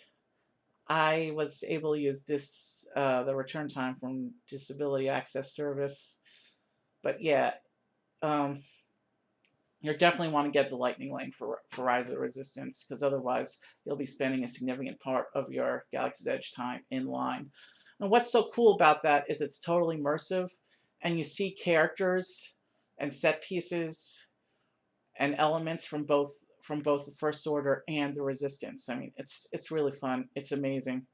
[SPEAKER 1] I was able to use the return time from Disability Access Service. But yeah, you definitely want to get the Lightning Lane for Rise of the Resistance, because otherwise you'll be spending a significant part of your Galaxy's Edge time in line. And what's so cool about that is it's totally immersive, and you see characters and set pieces and elements from both the First Order and the Resistance. I mean, it's really fun. It's amazing.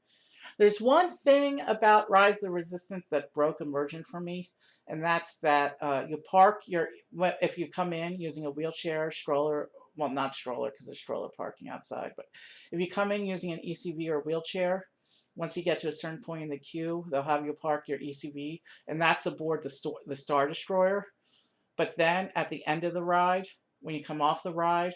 [SPEAKER 1] There's one thing about Rise of the Resistance that broke immersion for me, and that's that you park if you come in using a wheelchair, stroller, well, not stroller because there's stroller parking outside, but if you come in using an ECV or wheelchair, once you get to a certain point in the queue, they'll have you park your ECV, and that's aboard the Star Destroyer. But then at the end of the ride, when you come off the ride,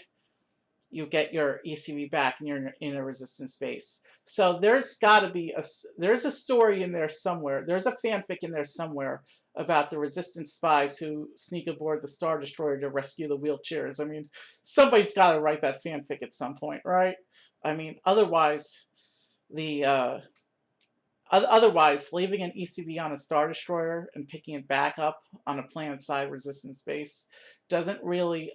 [SPEAKER 1] you get your ECV back and you're in a Resistance base. So there's got to be there's a story in there somewhere. There's a fanfic in there somewhere about the Resistance spies who sneak aboard the Star Destroyer to rescue the wheelchairs. I mean, somebody's got to write that fanfic at some point, right? I mean, otherwise, leaving an ECV on a Star Destroyer and picking it back up on a planet-side Resistance base doesn't really,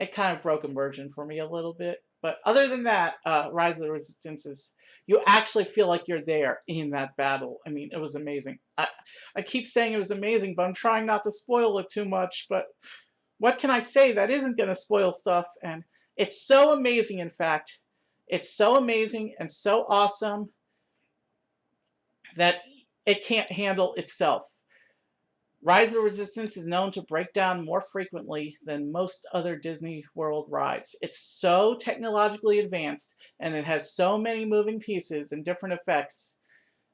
[SPEAKER 1] it kind of broke immersion for me a little bit. But other than that, Rise of the Resistance is, you actually feel like you're there in that battle. I mean, it was amazing. I keep saying it was amazing, but I'm trying not to spoil it too much. But what can I say that isn't going to spoil stuff? And it's so amazing, in fact, It's so amazing and so awesome that it can't handle itself. Rise of the Resistance is known to break down more frequently than most other Disney World rides. It's so technologically advanced and it has so many moving pieces and different effects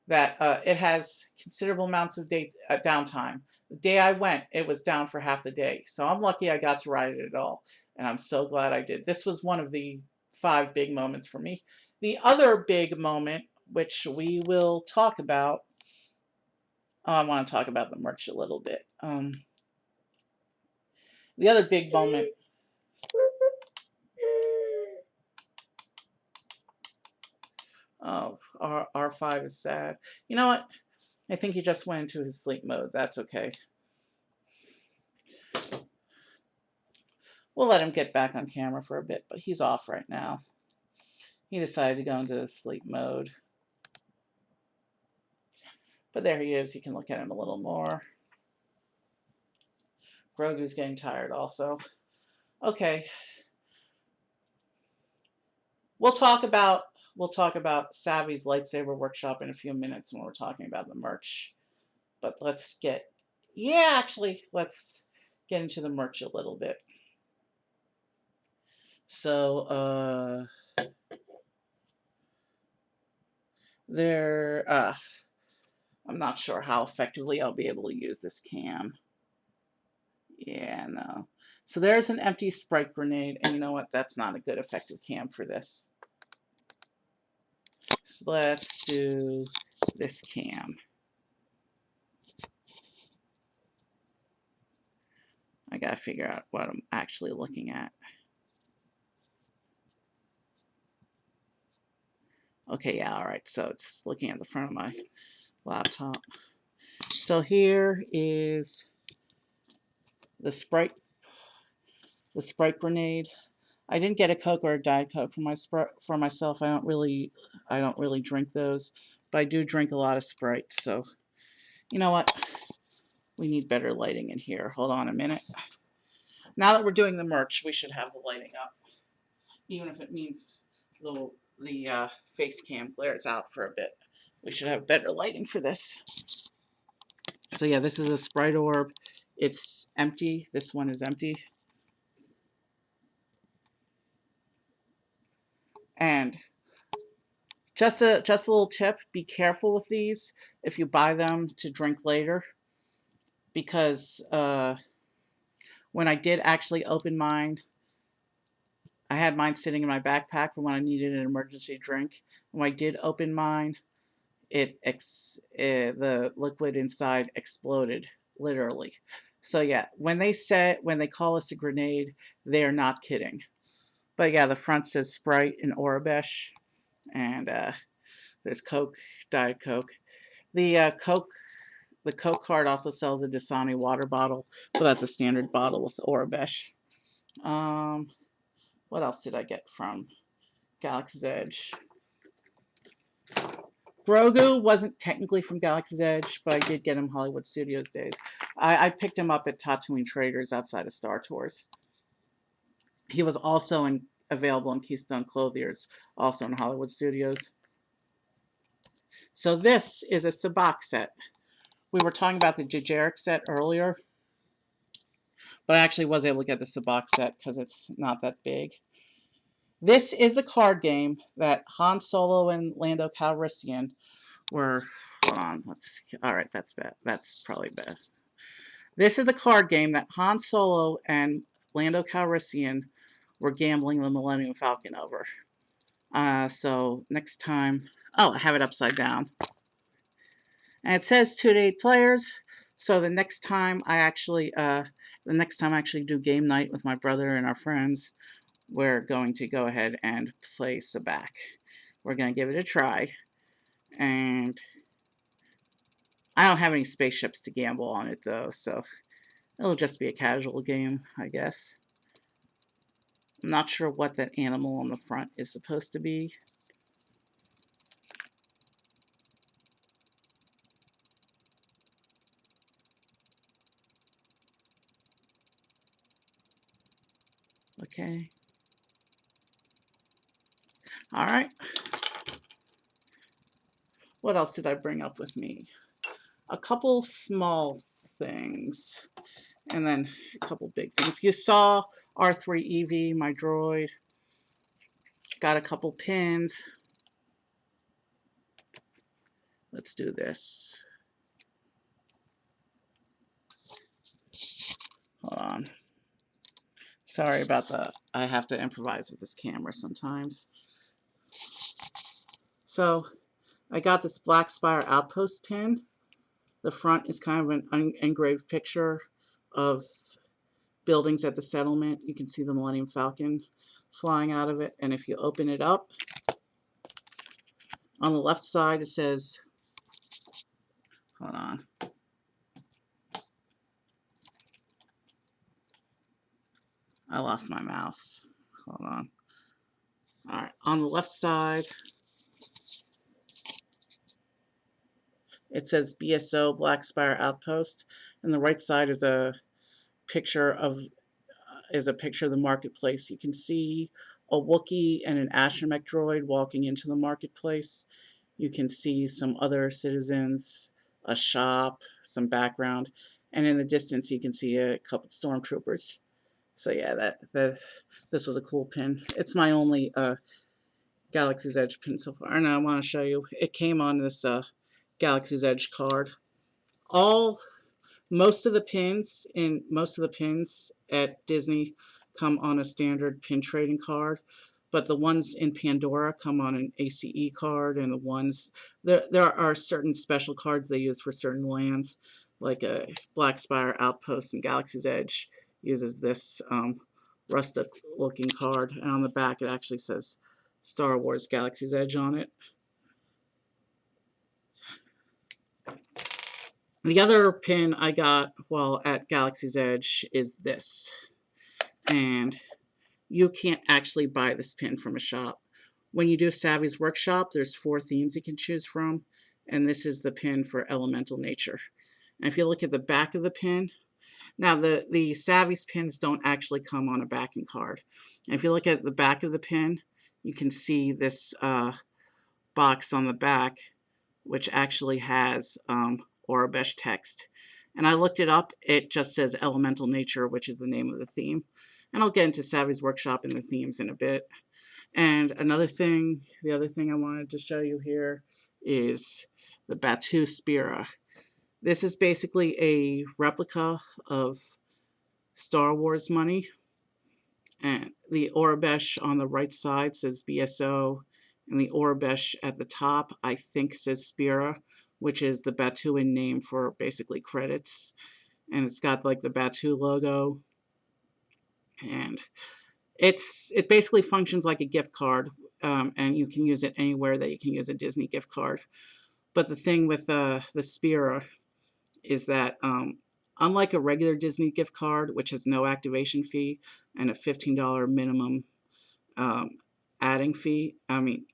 [SPEAKER 1] that it has considerable amounts of downtime. The day I went, it was down for half the day. So I'm lucky I got to ride it at all. And I'm so glad I did. This was one of the 5 big moments for me. The other big moment, which we will talk about, I want to talk about the merch a little bit. The other big moment. Oh, R5 is sad. You know what? I think he just went into his sleep mode. That's okay. We'll let him get back on camera for a bit, but he's off right now. He decided to go into sleep mode. But there he is. You can look at him a little more. Grogu's getting tired also. Okay. We'll talk about Savvy's lightsaber workshop in a few minutes when we're talking about the merch. But let's get let's get into the merch a little bit. So I'm not sure how effectively I'll be able to use this cam. Yeah, no. So there's an empty Sprite grenade, and you know what? That's not a good effective cam for this. So let's do this cam. I gotta figure out what I'm actually looking at. Okay, yeah, alright, so it's looking at the front of my laptop. So here is the Sprite grenade. I didn't get a Coke or a Diet Coke for myself. I don't really drink those, but I do drink a lot of Sprite. So, you know what? We need better lighting in here. Hold on a minute. Now that we're doing the merch, we should have the lighting up, even if it means the face cam glares out for a bit. We should have better lighting for this. So yeah, this is a Sprite orb. It's empty. This one is empty. And just a little tip, be careful with these if you buy them to drink later, because when I did actually open mine, I had mine sitting in my backpack for when I needed an emergency drink. When I did open mine, the liquid inside exploded, literally. So yeah, when they call this a grenade, they're not kidding. But yeah, the front says Sprite and Orabesh, and there's Coke, Diet Coke. The Coke card also sells a Dasani water bottle, but that's a standard bottle with Orabesh. What else did I get from Galaxy's Edge? Grogu wasn't technically from Galaxy's Edge, but I did get him Hollywood Studios days. I picked him up at Tatooine Traders outside of Star Tours. He was also available in Keystone Clothiers, also in Hollywood Studios. So this is a Sabacc set. We were talking about the Jajaric set earlier, but I actually was able to get the Sabacc set because it's not that big. This is the card game that Han Solo and Lando Calrissian were. Hold on, let's. All right, that's bad. That's probably best. This is the card game that Han Solo and Lando Calrissian were gambling the Millennium Falcon over. So next time, oh, I have it upside down, and it says 2 to 8 players. So the next time I actually do game night with my brother and our friends, we're going to go ahead and play Sabacc. We're going to give it a try. And I don't have any spaceships to gamble on it, though, so it'll just be a casual game, I guess. I'm not sure what that animal on the front is supposed to be. Okay. All right. What else did I bring up with me? A couple small things, and then a couple big things. You saw R3EV, my droid. Got a couple pins. Let's do this. Hold on. Sorry about that. I have to improvise with this camera sometimes. So I got this Black Spire Outpost pin. The front is kind of an engraved picture of buildings at the settlement. You can see the Millennium Falcon flying out of it. And if you open it up, on the left side it says, hold on. I lost my mouse. Hold on. All right, on the left side, it says BSO Black Spire Outpost, and the right side is a picture of the marketplace. You can see a Wookiee and an astromech droid walking into the marketplace. You can see some other citizens, a shop, some background, and in the distance you can see a couple stormtroopers. So yeah, this was a cool pin. It's my only Galaxy's Edge pin so far, and I want to show you. It came on this Galaxy's Edge card. Most of the pins at Disney come on a standard pin trading card, but the ones in Pandora come on an ACE card, and the ones there are certain special cards they use for certain lands, like a Black Spire Outpost and Galaxy's Edge uses this rustic looking card, and on the back it actually says Star Wars Galaxy's Edge on it. The other pin I got while at Galaxy's Edge is this, and you can't actually buy this pin from a shop. When you do Savvy's Workshop, there's 4 themes you can choose from, and this is the pin for Elemental Nature. And if you look at the back of the pin, now the Savvy's pins don't actually come on a backing card. And if you look at the back of the pin, you can see this box on the back, which actually has Aurebesh text. And I looked it up. It just says Elemental Nature, which is the name of the theme. And I'll get into Savvy's Workshop and the themes in a bit. And the other thing I wanted to show you here is the Batuu Spira. This is basically a replica of Star Wars money. And the Aurebesh on the right side says BSO, and the Aurebesh at the top, I think, says Spira, which is the Batuuan name for basically credits. And it's got like the Batuu logo. And it basically functions like a gift card, and you can use it anywhere that you can use a Disney gift card. But the thing with the Spira is that unlike a regular Disney gift card, which has no activation fee and a $15 minimum adding fee,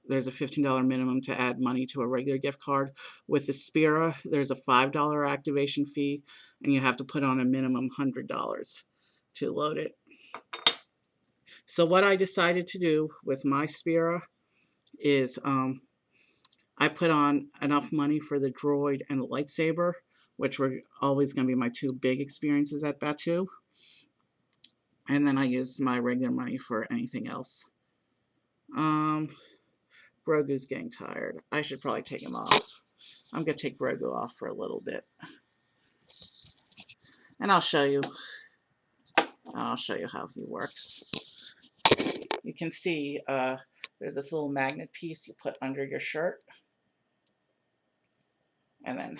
[SPEAKER 1] there's a $15 minimum to add money to a regular gift card. With the Spira, there's a $5 activation fee, and you have to put on a minimum $100 to load it. So what I decided to do with my Spira is I put on enough money for the droid and the lightsaber, which were always going to be my 2 big experiences at Batuu. And then I used my regular money for anything else. Grogu's getting tired. I should probably take him off. I'm going to take Grogu off for a little bit. And I'll show you how he works. You can see there's this little magnet piece you put under your shirt. And then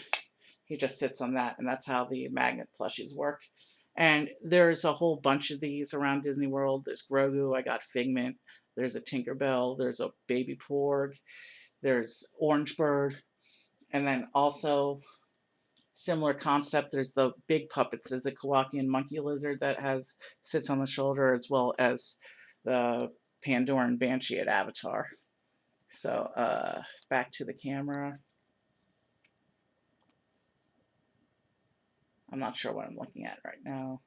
[SPEAKER 1] he just sits on that, and that's how the magnet plushies work. And there's a whole bunch of these around Disney World. There's Grogu, I got Figment, there's a Tinkerbell, there's a Baby Porg, there's Orange Bird, and then also similar concept, there's the big puppets. There's the Kowakian monkey lizard that sits on the shoulder, as well as the Pandoran Banshee at Avatar. So back to the camera. I'm not sure what I'm looking at right now.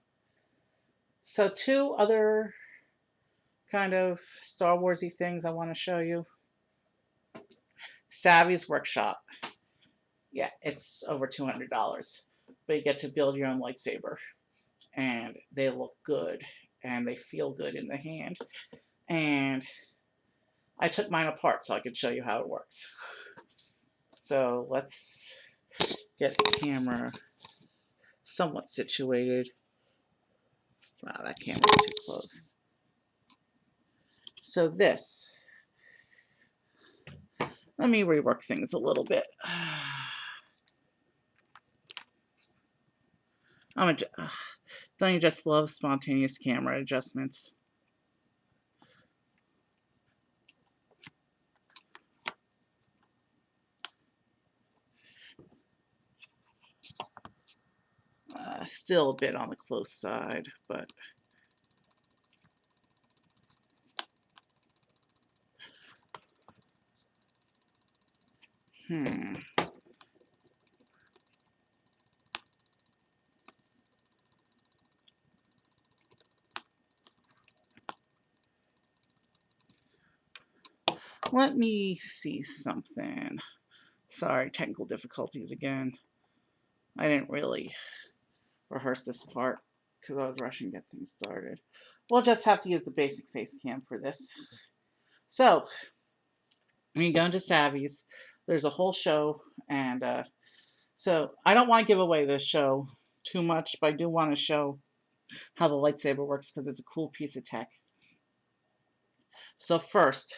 [SPEAKER 1] So 2 other kind of Star Warsy things I want to show you. Savvy's Workshop. Yeah, it's over $200, but you get to build your own lightsaber, and they look good and they feel good in the hand. And I took mine apart so I could show you how it works. So let's get the camera somewhat situated. Wow, that camera's too close. So this, let me rework things a little bit. Don't you just love spontaneous camera adjustments? Still a bit on the close side, but let me see something. Sorry, technical difficulties again. I didn't really rehearse this part because I was rushing to get things started. We'll just have to use the basic face cam for this. So, when you go into Savvy's, there's a whole show, and so I don't want to give away this show too much, but I do want to show how the lightsaber works because it's a cool piece of tech. So first,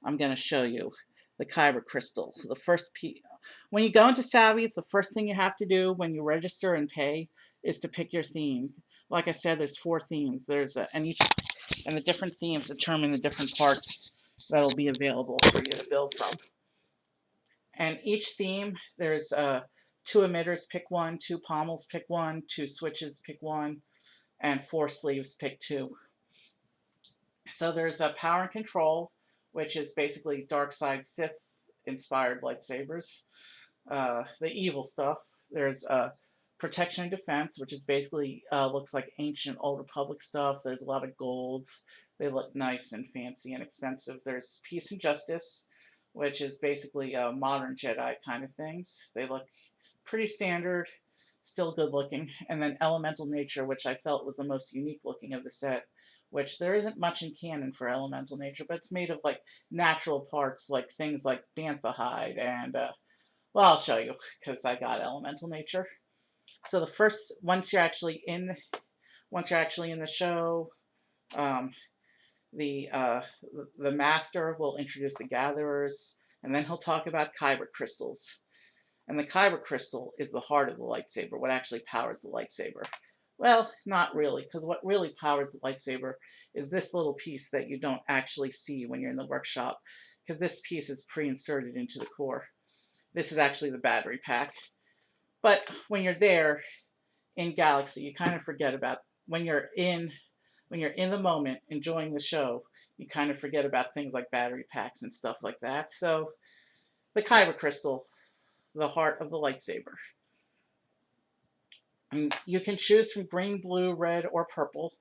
[SPEAKER 1] I'm going to show you the Kyber crystal. The first piece. When you go into Savvy's, the first thing you have to do when you register and pay is to pick your theme. Like I said, there's 4 themes. There's and the different themes determine the different parts that'll be available for you to build from. And each theme, there's 2 emitters, pick 1, 2 pommels, pick 1, 2 switches, pick 1, and 4 sleeves, pick 2. So there's a power and control, which is basically dark side Sith inspired lightsabers. The evil stuff. There's protection and defense, which is basically looks like ancient Old Republic stuff. There's a lot of golds. They look nice and fancy and expensive. There's peace and justice, which is basically modern Jedi kind of things. They look pretty standard, still good looking. And then elemental nature, which I felt was the most unique looking of the set, which there isn't much in canon for elemental nature, but it's made of like natural parts, like things like bantha hide and well, I'll show you because I got elemental nature. So the first, once you're actually in the show, the master will introduce the gatherers, and then he'll talk about kyber crystals. And the kyber crystal is the heart of the lightsaber, what actually powers the lightsaber. Well, not really, because what really powers the lightsaber is this little piece that you don't actually see when you're in the workshop, because this piece is pre-inserted into the core. This is actually the battery pack. But when you're there in Galaxy, you kind of forget about when you're in the moment enjoying the show, you kind of forget about things like battery packs and stuff like that. So the kyber crystal, the heart of the lightsaber. And you can choose from green, blue, red, or purple,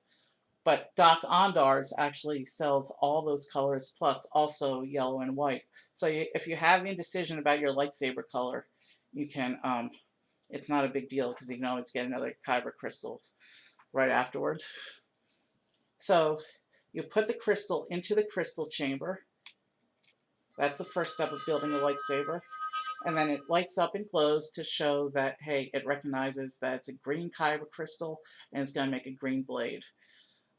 [SPEAKER 1] but Doc Ondars actually sells all those colors plus also yellow and white. So if you have indecision about your lightsaber color, you can, it's not a big deal because you can always get another kyber crystal right afterwards. So you put the crystal into the crystal chamber. That's the first step of building a lightsaber. And then it lights up and glows to show that, hey, it recognizes that it's a green kyber crystal and it's going to make a green blade.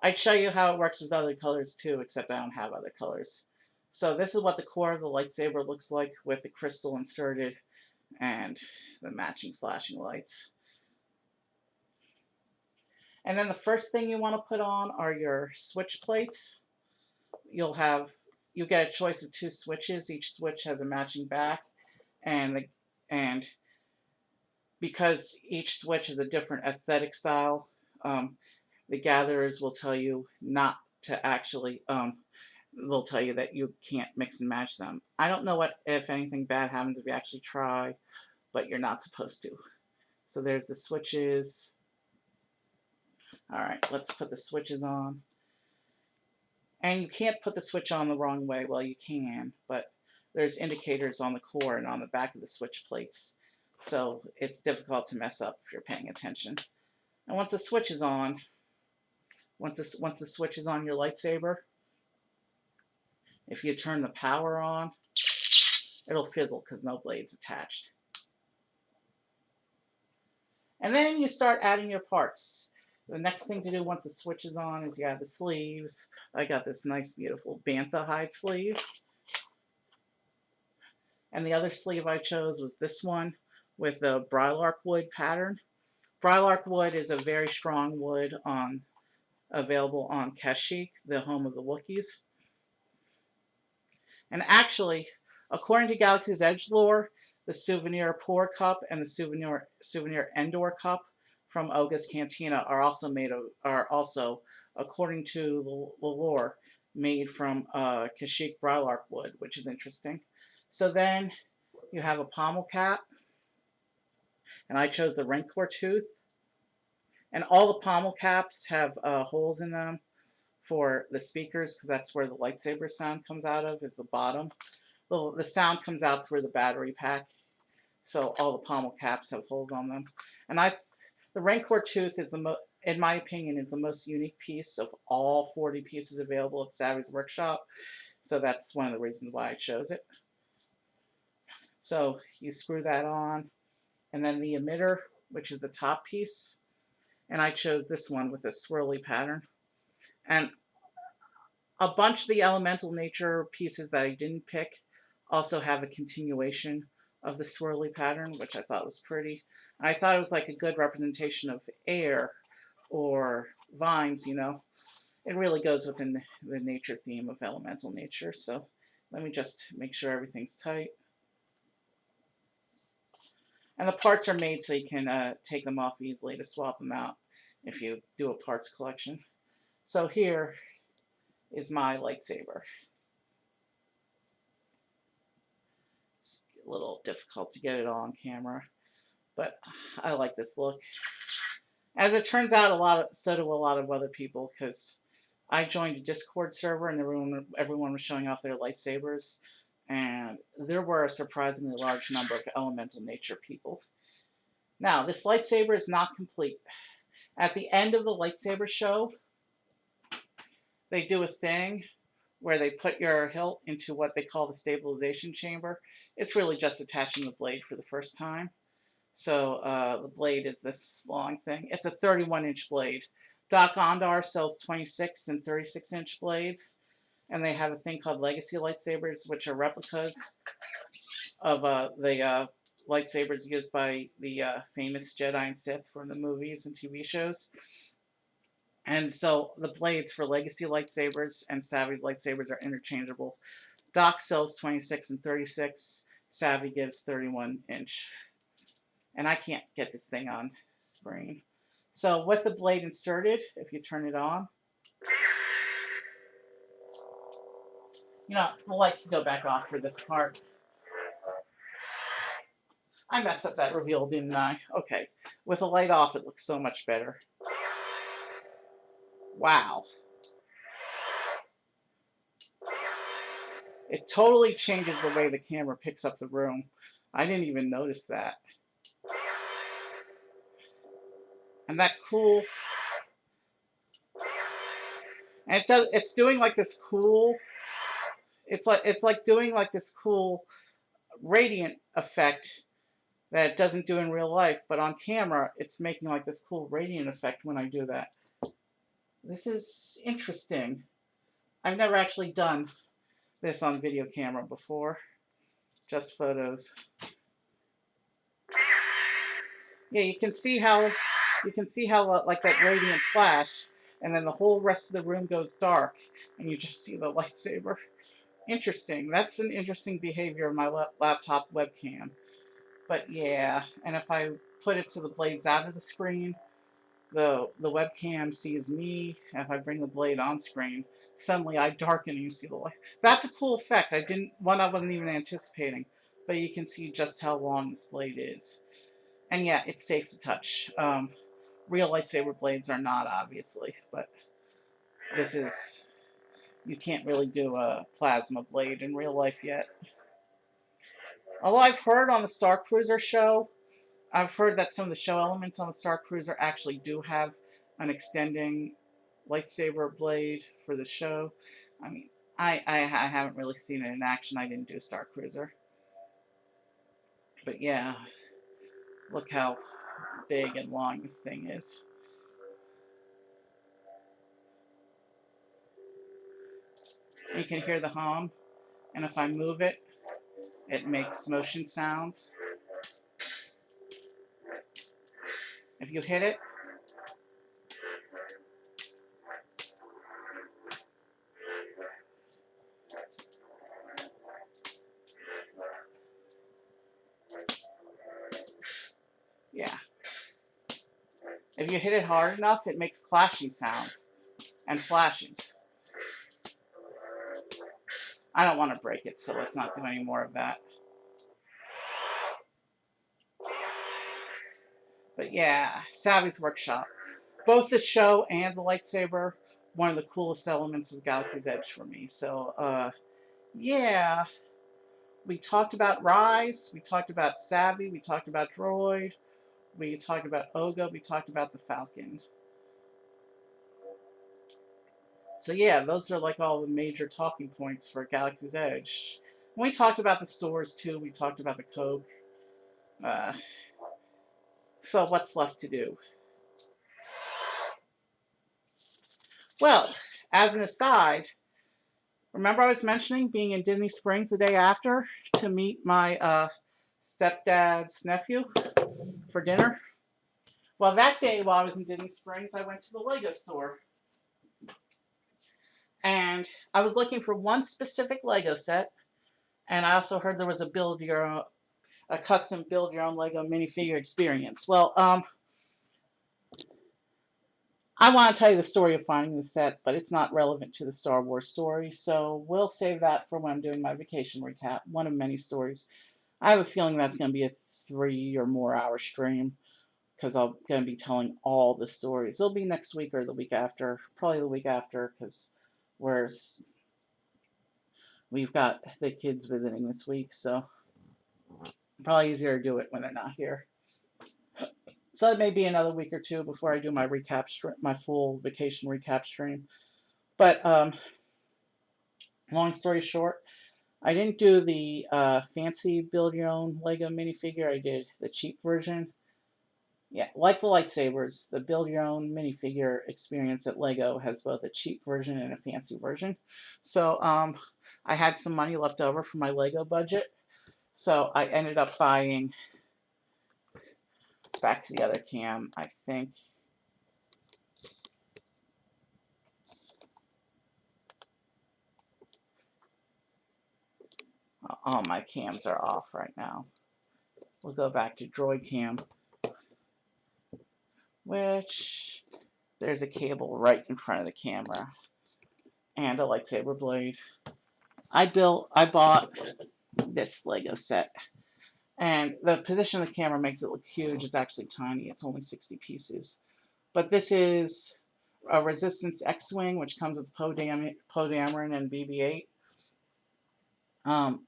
[SPEAKER 1] I'd show you how it works with other colors too, except I don't have other colors. So this is what the core of the lightsaber looks like with the crystal inserted and the matching flashing lights. And then the first thing you want to put on are your switch plates. You get a choice of 2 switches. Each switch has a matching back, and because each switch is a different aesthetic style, the gatherers will tell you not to actually, they'll tell you that you can't mix and match them. I don't know if anything bad happens if you actually try, but you're not supposed to. So there's the switches. All right, let's put the switches on. And you can't put the switch on the wrong way. Well, you can, but there's indicators on the core and on the back of the switch plates. So it's difficult to mess up if you're paying attention. And once the switch is on, once the switch is on your lightsaber, if you turn the power on, it'll fizzle because no blade's attached. And then you start adding your parts. The next thing to do once the switch is on is you add the sleeves. I got this nice, beautiful bantha hide sleeve. And the other sleeve I chose was this one with the Brylark wood pattern. Brylark wood is a very strong wood available on Kashyyyk, the home of the Wookiees. And actually, according to Galaxy's Edge lore, the Souvenir Pour Cup and the Souvenir Endor Cup from Oga's Cantina are also, according to the lore, made from Kashyyyk Brylark wood, which is interesting. So then you have a pommel cap, and I chose the Rancor tooth. And all the pommel caps have holes in them for the speakers, because that's where the lightsaber sound comes out of, is the bottom. Well, the sound comes out through the battery pack, so all the pommel caps have holes on them. And the Rancor tooth is in my opinion, is the most unique piece of all 40 pieces available at Savvy's Workshop. So that's one of the reasons why I chose it. So you screw that on, and then the emitter, which is the top piece, and I chose this one with a swirly pattern. And a bunch of the elemental nature pieces that I didn't pick also have a continuation of the swirly pattern, which I thought was pretty. And I thought it was like a good representation of air or vines, you know. It really goes within the nature theme of elemental nature. So let me just make sure everything's tight. And the parts are made so you can take them off easily to swap them out if you do a parts collection. So here is my lightsaber. It's a little difficult to get it all on camera, but I like this look. As it turns out, so do a lot of other people, because I joined a Discord server and everyone was showing off their lightsabers, and there were a surprisingly large number of elemental nature people. Now, this lightsaber is not complete. At the end of the lightsaber show, they do a thing where they put your hilt into what they call the stabilization chamber. It's really just attaching the blade for the first time. So the blade is this long thing. It's a 31-inch blade. Doc Ondar sells 26 and 36-inch blades. And they have a thing called Legacy lightsabers, which are replicas of the lightsabers used by the famous Jedi and Sith from the movies and TV shows. And so the blades for Legacy lightsabers and Savvy's lightsabers are interchangeable. Doc sells 26 and 36. Savvy gives 31-inch. And I can't get this thing on screen. So with the blade inserted, if you turn it on, you know, the light can go back off for this part. I messed up that reveal, didn't I? Okay. With the light off, it looks so much better. Wow. It totally changes the way the camera picks up the room. I didn't even notice that. And that cool... And it's doing like this cool... It's like doing like this cool radiant effect that it doesn't do in real life, but on camera it's making like this cool radiant effect when I do that. This is interesting. I've never actually done this on video camera before, just photos. Yeah, you can see how like that radiant flash, and then the whole rest of the room goes dark and you just see the lightsaber. Interesting. That's an interesting behavior of my laptop webcam. But yeah, and if I put it so the blade's out of the screen, the webcam sees me, and if I bring the blade on screen, suddenly I darken and you see the light. That's a cool effect. I wasn't even anticipating, but you can see just how long this blade is. And yeah, it's safe to touch. Real lightsaber blades are not, obviously, but this is... You can't really do a plasma blade in real life yet. Although I've heard on the Star Cruiser show, I've heard that some of the show elements on the Star Cruiser actually do have an extending lightsaber blade for the show. I mean, I haven't really seen it in action. I didn't do Star Cruiser. But yeah, look how big and long this thing is. You can hear the hum, and if I move it, it makes motion sounds. If you hit it, yeah. If you hit it hard enough, it makes clashing sounds and flashes. I don't want to break it, so let's not do any more of that. But yeah, Savvy's Workshop. Both the show and the lightsaber, one of the coolest elements of Galaxy's Edge for me. So, yeah. We talked about Rise, we talked about Savvy, we talked about Droid, we talked about Oga, we talked about the Falcon. So yeah, those are like all the major talking points for Galaxy's Edge. We talked about the stores too, we talked about the Coke. So what's left to do? Well, as an aside, remember I was mentioning being in Disney Springs the day after to meet my stepdad's nephew for dinner? Well, that day while I was in Disney Springs, I went to the Lego store. And I was looking for one specific Lego set. And I also heard there was a custom build your own Lego minifigure experience. Well, I want to tell you the story of finding the set, but it's not relevant to the Star Wars story, so we'll save that for when I'm doing my vacation recap. One of many stories. I have a feeling that's going to be a 3 or more hour stream because I'm going to be telling all the stories. It'll be next week or the week after, probably the week after, because we've got the kids visiting this week, so probably easier to do it when they're not here. So it may be another week or two before I do my my full vacation recap stream. But long story short, I didn't do the fancy build your own Lego minifigure. I did the cheap version. Yeah, like the lightsabers, the build your own minifigure experience at Lego has both a cheap version and a fancy version. So I had some money left over for my Lego budget. So I ended up buying, back to the other cam, I think. All my cams are off right now. We'll go back to Droid Cam, which there's a cable right in front of the camera and a lightsaber blade. I bought this Lego set, and the position of the camera makes it look huge. It's actually tiny. It's only 60 pieces. But this is a Resistance X-Wing, which comes with Poe Dameron and BB-8.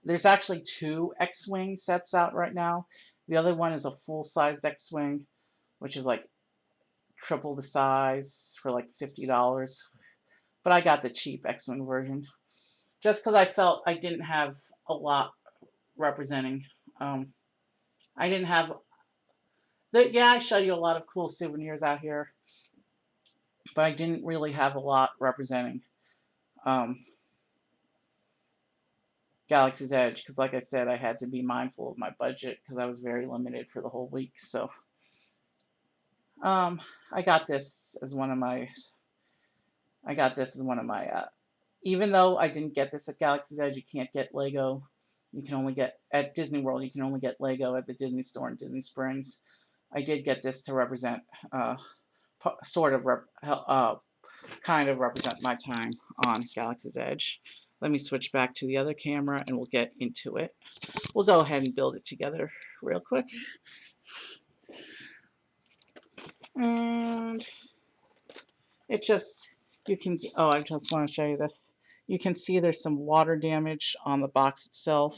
[SPEAKER 1] There's actually 2 X-Wing sets out right now. The other one is a full-sized X-Wing, which is like triple the size for like $50. But I got the cheap X-Wing version just because I felt I didn't have a lot representing. I didn't have. Yeah, I show you a lot of cool souvenirs out here, but I didn't really have a lot representing Galaxy's Edge because, like I said, I had to be mindful of my budget because I was very limited for the whole week. So I got this as one of my. Even though I didn't get this at Galaxy's Edge, you can't get Lego. You can only get at Disney World. You can only get Lego at the Disney Store in Disney Springs. I did get this to represent, kind of represent my time on Galaxy's Edge. Let me switch back to the other camera and we'll get into it. We'll go ahead and build it together real quick. And it just, you can see, oh, I just want to show you this. You can see there's some water damage on the box itself.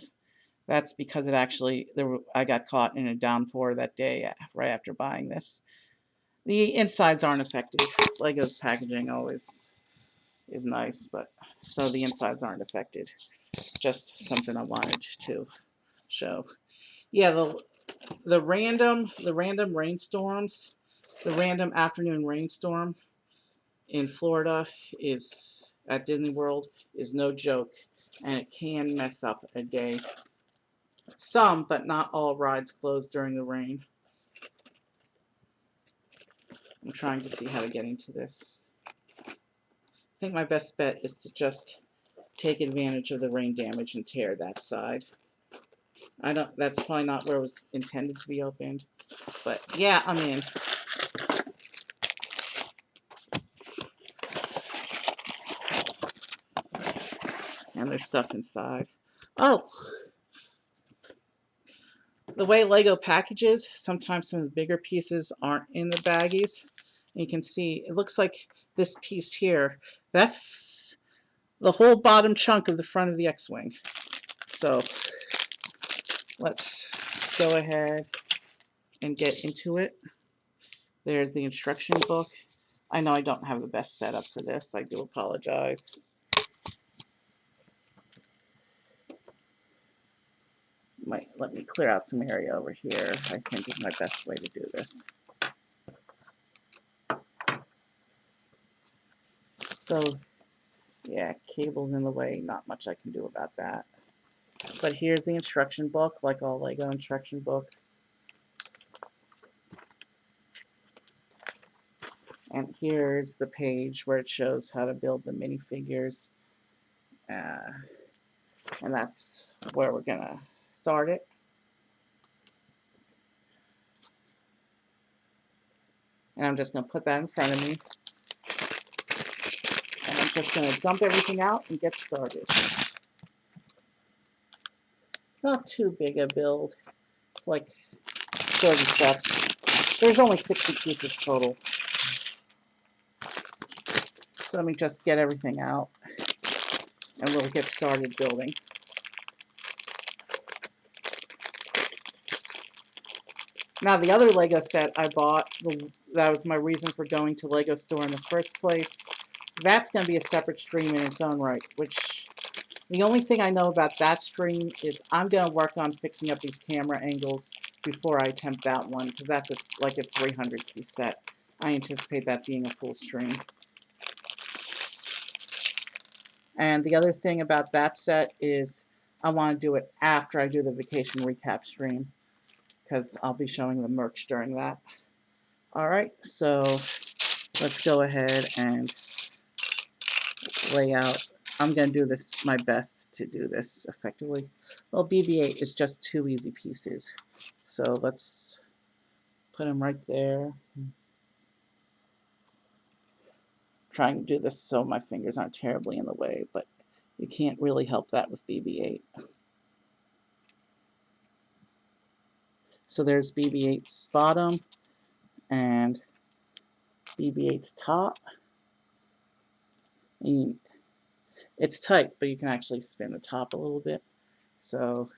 [SPEAKER 1] That's because it actually I got caught in a downpour that day right after buying this. The insides aren't affected. Lego's packaging always is nice, but so the insides aren't affected. Just something I wanted to show. Yeah, the random rainstorms, the random afternoon rainstorm in Florida is at Disney World is no joke, and it can mess up a day. Some, but not all rides close during the rain. I'm trying to see how to get into this. I think my best bet is to just take advantage of the rain damage and tear that side. That's probably not where it was intended to be opened. But yeah, I'm in. And there's stuff inside. Oh! The way Lego packages, sometimes some of the bigger pieces aren't in the baggies. You can see, it looks like this piece here, that's the whole bottom chunk of the front of the X-Wing. So, let's go ahead and get into it. There's the instruction book. I know I don't have the best setup for this. I do apologize. Might let me clear out some area over here. I think is my best way to do this. So, yeah, cable's in the way. Not much I can do about that. But here's the instruction book, like all Lego instruction books. And here's the page where it shows how to build the minifigures. And that's where we're gonna start it. And I'm just gonna put that in front of me. And I'm just gonna dump everything out and get started. It's not too big a build. It's like 30 steps. There's only 60 pieces total. So let me just get everything out and we'll get started building. Now the other Lego set I bought, that was my reason for going to Lego store in the first place. That's going to be a separate stream in its own right, which the only thing I know about that stream is I'm going to work on fixing up these camera angles before I attempt that one, because that's like a 300 piece set. I anticipate that being a full stream. And the other thing about that set is I want to do it after I do the vacation recap stream, because I'll be showing the merch during that. Alright, so let's go ahead and lay out. I'm going to do this my best to do this effectively. Well, BB-8 is just 2 easy pieces. So let's put them right there. Trying to do this so my fingers aren't terribly in the way, but you can't really help that with BB-8. So there's BB-8's bottom and BB-8's top. And it's tight, but you can actually spin the top a little bit. So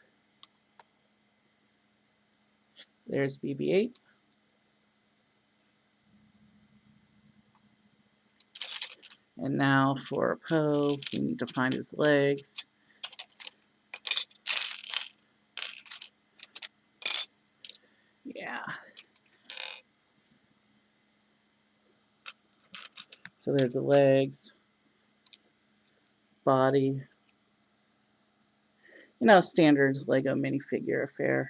[SPEAKER 1] there's BB-8. And now for Poe, we need to find his legs. Yeah. So there's the legs, body. You know, standard Lego minifigure affair.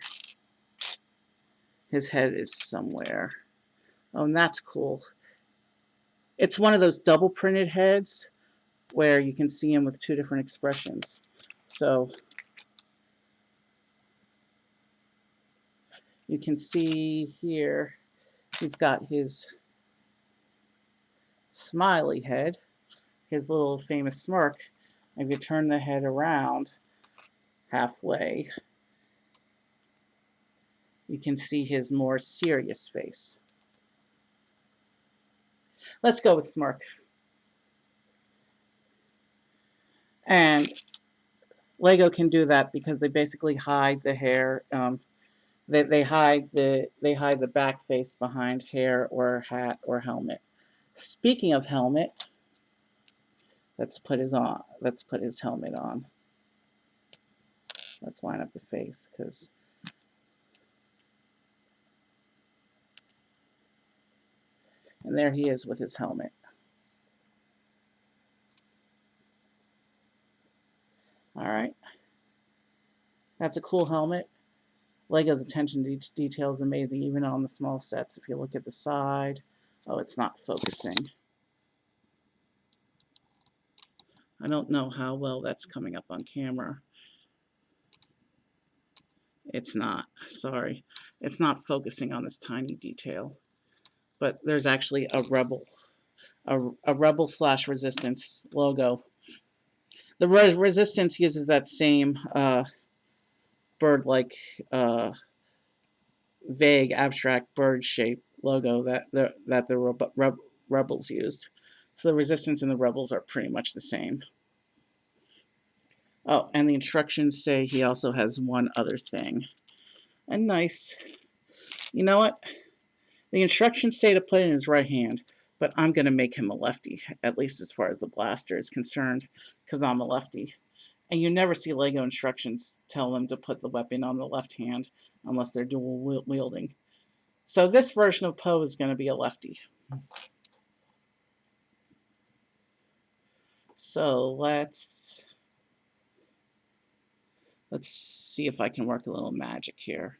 [SPEAKER 1] His head is somewhere. Oh, and that's cool. It's one of those double printed heads where you can see him with 2 different expressions. So you can see here he's got his smiley head, his little famous smirk. If you turn the head around halfway, you can see his more serious face. Let's go with smirk. And Lego can do that because they basically hide the hair. They hide the back face behind hair or hat or helmet. Speaking of helmet, let's put his helmet on. Let's line up the face because and there he is with his helmet. All right. That's a cool helmet. Lego's attention to detail is amazing, even on the small sets. If you look at the side, oh, it's not focusing. I don't know how well that's coming up on camera. It's not, sorry. It's not focusing on this tiny detail. But there's actually a Rebel / Resistance logo. The Resistance uses that same bird-like, vague, abstract bird shape logo that the Rebels used. So the Resistance and the Rebels are pretty much the same. Oh, and the instructions say he also has one other thing. And nice. You know what? The instructions say to put it in his right hand, but I'm going to make him a lefty, at least as far as the blaster is concerned, because I'm a lefty. And you never see Lego instructions tell them to put the weapon on the left hand unless they're dual wielding. So this version of Poe is going to be a lefty. So let's see if I can work a little magic here.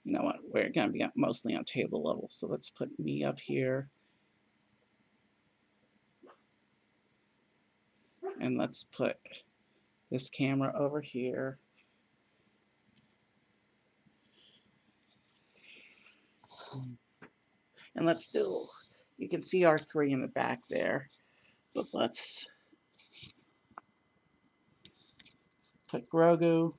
[SPEAKER 1] You know what, we're going to be mostly on table level, so let's put me up here. And let's put this camera over here. And let's do, you can see R3 in the back there, but let's put Grogu.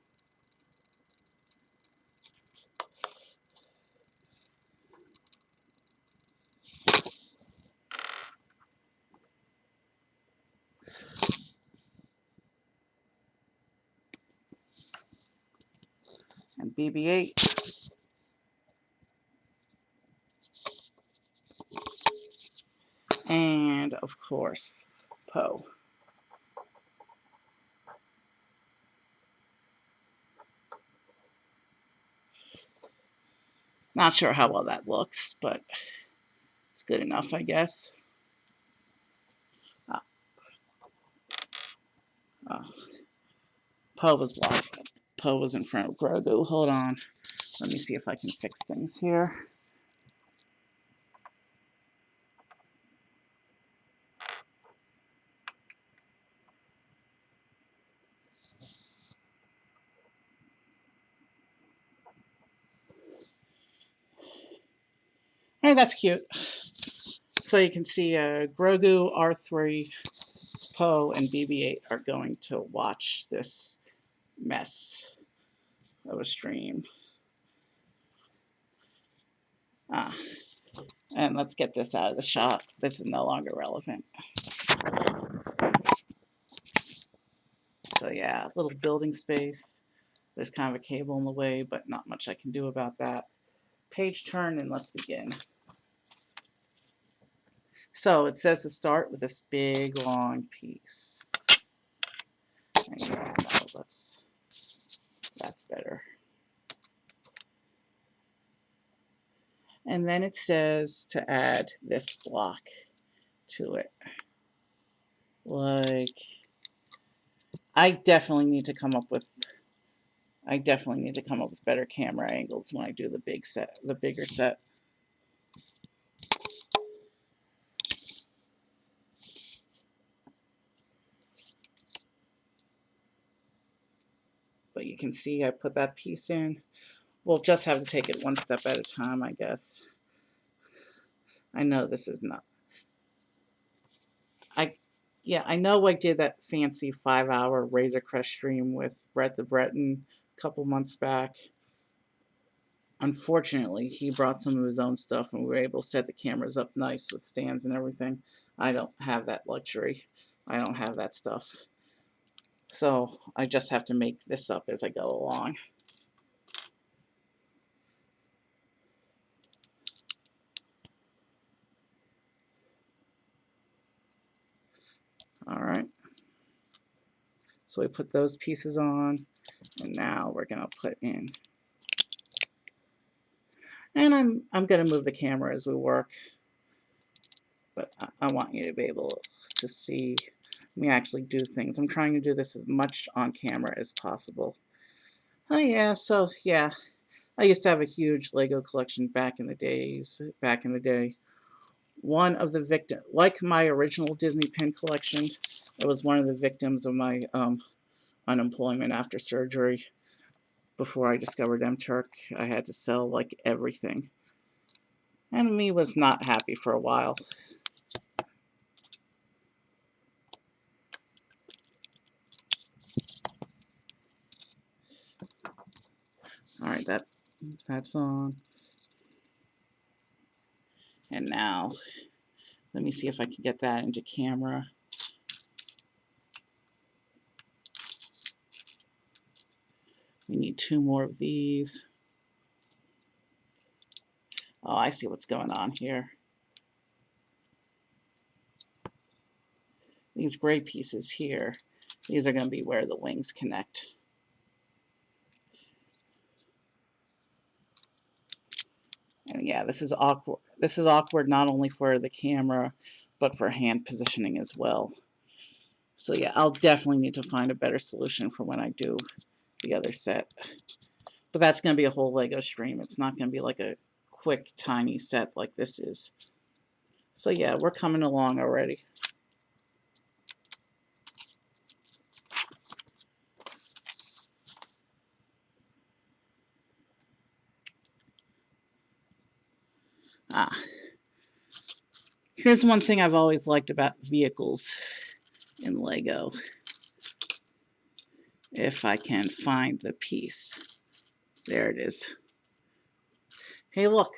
[SPEAKER 1] And BB-8. And, of course, Poe. Not sure how well that looks, but it's good enough, I guess. Poe was in front of Grogu. Hold on. Let me see if I can fix things here. Hey, that's cute. So you can see Grogu, R3, Poe, and BB-8 are going to watch this mess of a stream. And let's get this out of the shot. This is no longer relevant. So yeah, little building space. There's kind of a cable in the way, but not much I can do about that. Page turn and let's begin. So it says to start with this big long piece. And yeah, no, that's better. And then it says to add this block to it. Like, I definitely need to come up with better camera angles when I do the bigger set. But you can see I put that piece in. We'll just have to take it one step at a time, I guess. I know this is not. I know I did that fancy 5-hour Razor Crest stream with Brett the Breton couple months back. Unfortunately, he brought some of his own stuff and we were able to set the cameras up nice with stands and everything. I don't have that luxury. I don't have that stuff. So I just have to make this up as I go along. Alright. So we put those pieces on, and now we're going to put in. And I'm going to move the camera as we work, but I want you to be able to see me actually do things. I'm trying to do this as much on camera as possible. Oh yeah, so yeah, I used to have a huge Lego collection back in the day. One of the victims, like my original Disney pin collection, it was one of the victims of my unemployment after surgery. Before I discovered MTurk, I had to sell like everything. And me was not happy for a while. Alright, that's on. And now, let me see if I can get that into camera. We need 2 more of these. Oh, I see what's going on here. These gray pieces here, these are going to be where the wings connect. And yeah, this is awkward. This is awkward not only for the camera, but for hand positioning as well. So yeah, I'll definitely need to find a better solution for when I do the other set. But that's going to be a whole Lego stream. It's not going to be like a quick, tiny set like this is. So yeah, we're coming along already. Here's one thing I've always liked about vehicles in Lego. If I can find the piece. There it is. Hey, look.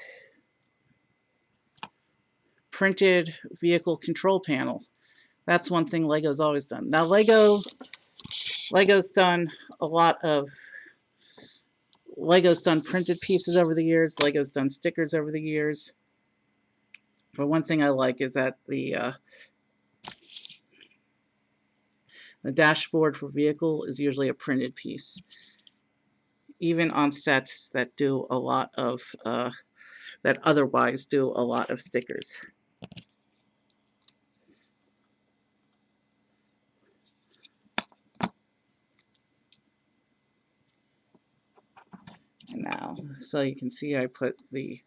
[SPEAKER 1] Printed vehicle control panel. That's one thing Lego's always done. Now, Lego's done a lot of... Lego's done printed pieces over the years. Lego's done stickers over the years. But one thing I like is that the dashboard for vehicle is usually a printed piece. Even on sets that do a lot of, that otherwise do a lot of stickers. And now, so you can see I put the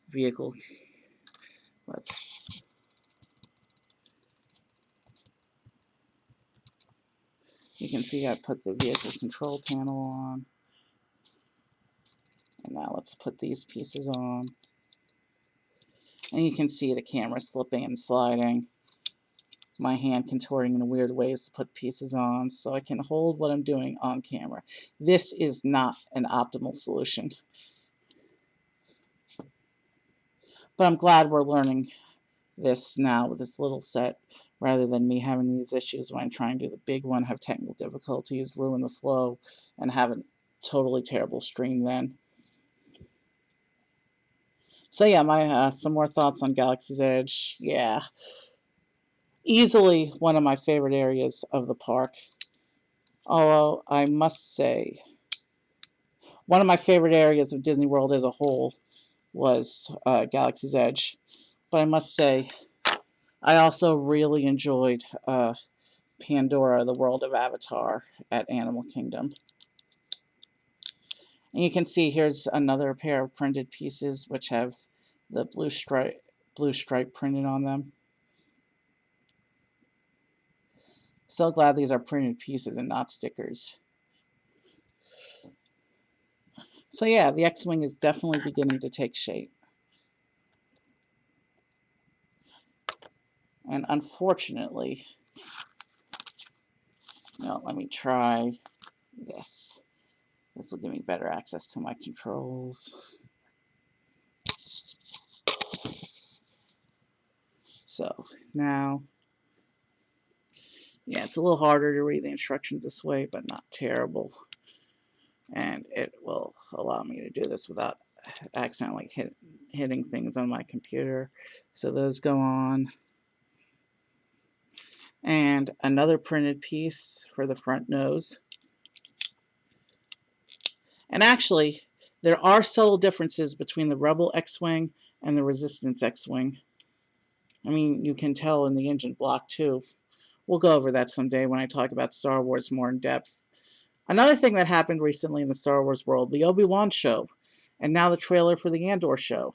[SPEAKER 1] vehicle, you can see I put the vehicle control panel on. And now let's put these pieces on. And you can see the camera slipping and sliding. My hand contorting in weird ways to put pieces on so I can hold what I'm doing on camera. This is not an optimal solution. But I'm glad we're learning this now with this little set rather than me having these issues when I'm trying to do the big one, have technical difficulties, ruin the flow, and have a totally terrible stream then. So yeah, my some more thoughts on Galaxy's Edge. Yeah. Easily one of my favorite areas of the park. Although I must say, one of my favorite areas of Disney World as a whole was Galaxy's Edge. But I must say, I also really enjoyed Pandora, the World of Avatar at Animal Kingdom. And you can see here's another pair of printed pieces which have the blue stripe printed on them. So glad these are printed pieces and not stickers. So yeah, the X-Wing is definitely beginning to take shape. And unfortunately, no, let me try this. This will give me better access to my controls. So now, yeah, it's a little harder to read the instructions this way, but not terrible. And it will allow me to do this without accidentally hitting things on my computer. So those go on. And another printed piece for the front nose. And actually, there are subtle differences between the Rebel X-Wing and the Resistance X-Wing. I mean, you can tell in the engine block too. We'll go over that someday when I talk about Star Wars more in depth. Another thing that happened recently in the Star Wars world, the Obi-Wan show, and now the trailer for the Andor show.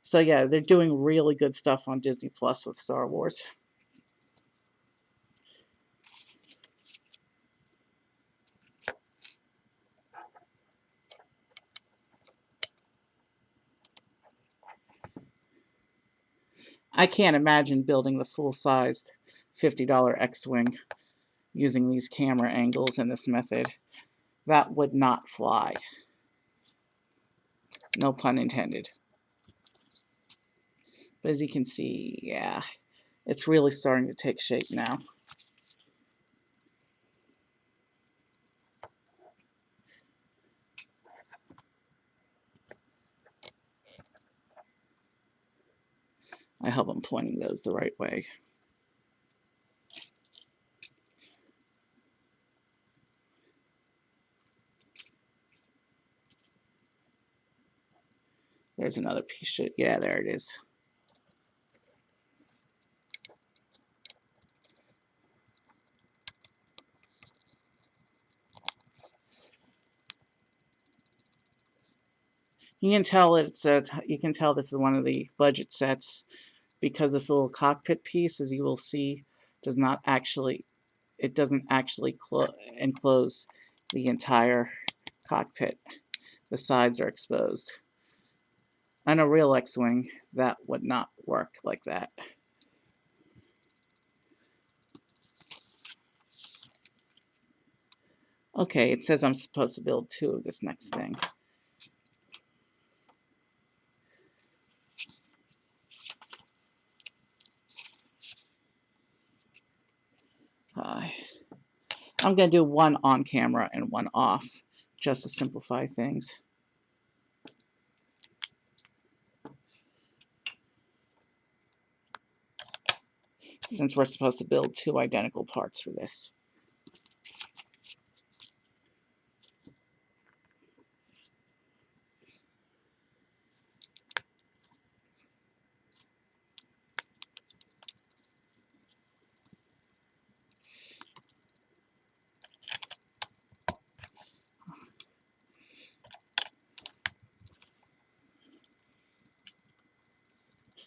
[SPEAKER 1] So yeah, they're doing really good stuff on Disney Plus with Star Wars. I can't imagine building the full-sized $50 X-Wing using these camera angles in this method. That would not fly. No pun intended. But as you can see, yeah, it's really starting to take shape now. I hope I'm pointing those the right way. There's another piece. Yeah, there it is. You can tell you can tell this is one of the budget sets because this little cockpit piece, as you will see, doesn't actually enclose the entire cockpit. The sides are exposed. On a real X-Wing, that would not work like that. Okay, it says I'm supposed to build 2 of this next thing. I'm going to do 1 on camera and 1 off, just to simplify things. Since we're supposed to build 2 identical parts for this.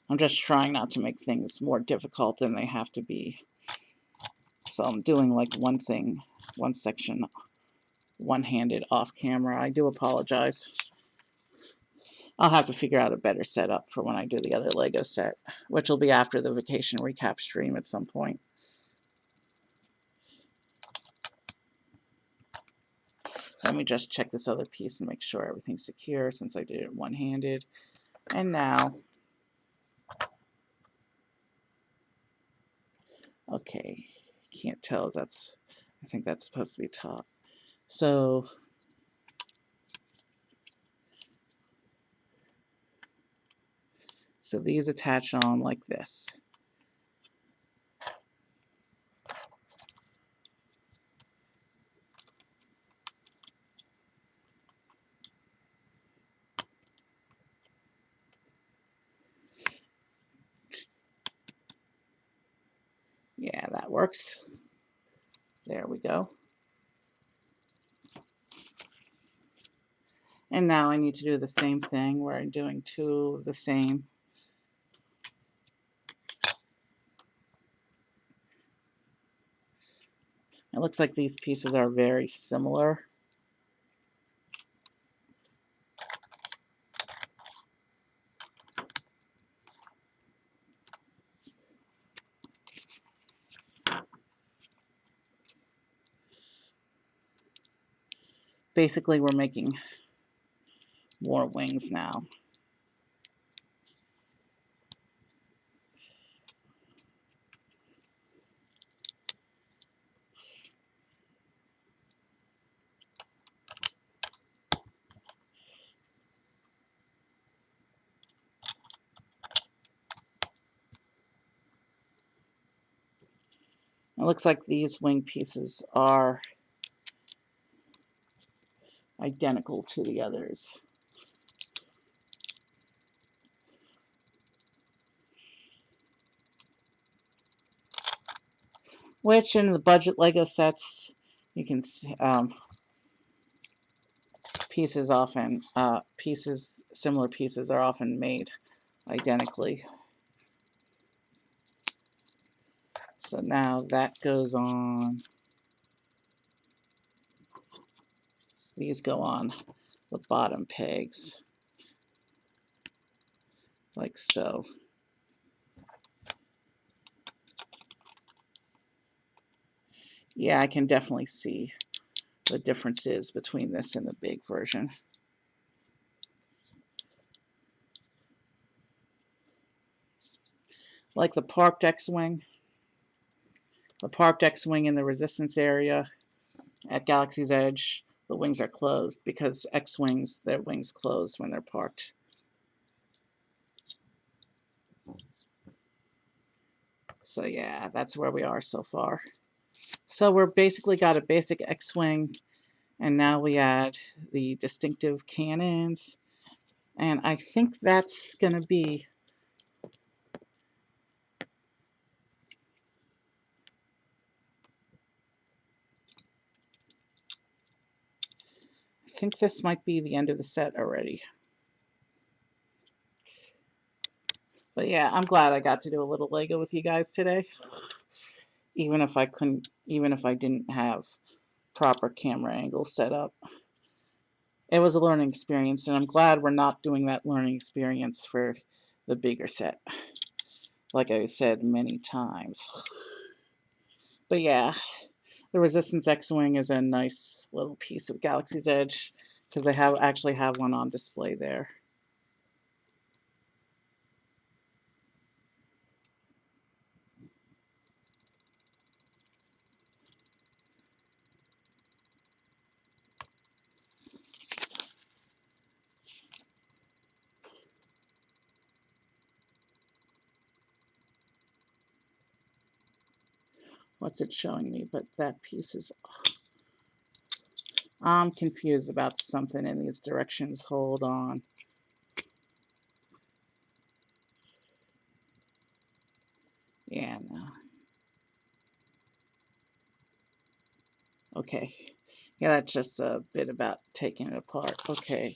[SPEAKER 1] I'm just trying not to make things more difficult than they have to be. So I'm doing like one section, one-handed off camera. I do apologize. I'll have to figure out a better setup for when I do the other Lego set, which will be after the vacation recap stream at some point. Let me just check this other piece and make sure everything's secure since I did it one-handed. And now, okay, can't tell. I think that's supposed to be top. So these attach on like this. Yeah, that works. There we go. And now I need to do the same thing where I'm doing 2 of the same. It looks like these pieces are very similar. basically we're making more wings now. It looks like these wing pieces are identical to the others. Which in the budget Lego sets, you can see similar pieces are often made identically. So now that goes on. These go on the bottom pegs, like so. Yeah, I can definitely see the differences between this and the big version. Like the parked X-Wing. The parked X-Wing in the resistance area at Galaxy's Edge, the wings are closed because X-Wings, their wings close when they're parked. So yeah, that's where we are so far. So we're basically got a basic X-Wing, and now we add the distinctive cannons, and I think that's going to be I think this might be the end of the set already. But yeah, I'm glad I got to do a little Lego with you guys today. Even if I didn't have proper camera angles set up. It was a learning experience, and I'm glad we're not doing that learning experience for the bigger set. Like I said many times. But yeah, the Resistance X-Wing is a nice little piece of Galaxy's Edge, because they actually have one on display there. What's it showing me? But that piece is... I'm confused about something in these directions. Hold on. Yeah, no. Okay. Yeah, that's just a bit about taking it apart. Okay.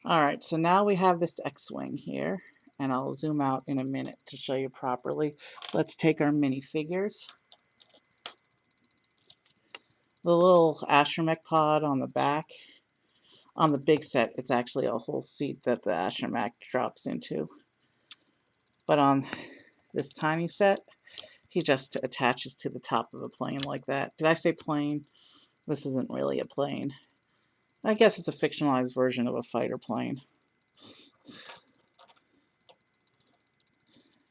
[SPEAKER 1] Alright, so now we have this X-Wing here, and I'll zoom out in a minute to show you properly. Let's take our minifigures. The little astromech pod on the back. On the big set, it's actually a whole seat that the astromech drops into. But on this tiny set, he just attaches to the top of a plane like that. Did I say plane? This isn't really a plane. I guess it's a fictionalized version of a fighter plane.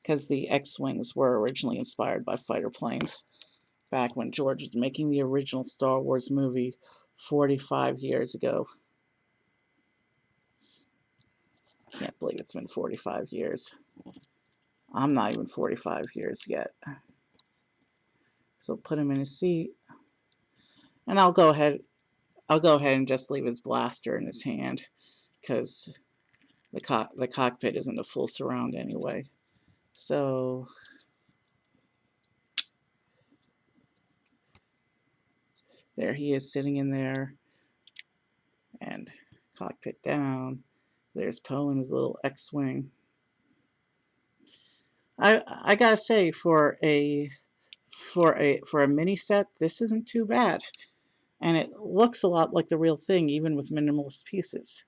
[SPEAKER 1] Because the X-Wings were originally inspired by fighter planes back when George was making the original Star Wars movie 45 years ago. Can't believe it's been 45 years. I'm not even 45 years yet. So put him in his seat. And I'll go ahead and just leave his blaster in his hand, because the cockpit isn't a full surround anyway. So there he is sitting in there, and cockpit down. There's Poe in his little X-Wing. I gotta say, for a mini set, this isn't too bad, and it looks a lot like the real thing, even with minimalist pieces.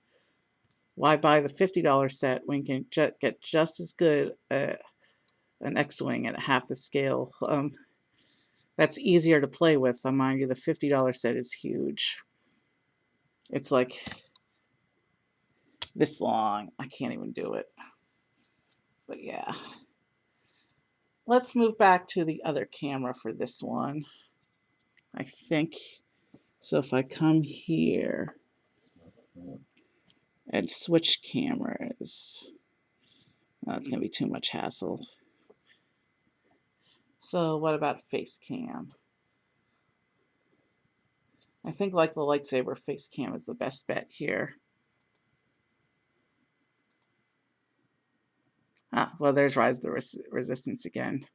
[SPEAKER 1] Why buy the $50 set when you can get just as good an X-Wing at half the scale? that's easier to play with. Mind you, the $50 set is huge. It's like this long. I can't even do it. But yeah. Let's move back to the other camera for this one. I think, so if I come here and switch cameras, that's going to be too much hassle. So what about face cam? I think like the lightsaber, face cam is the best bet here. Ah, well, there's Rise of the Resistance again.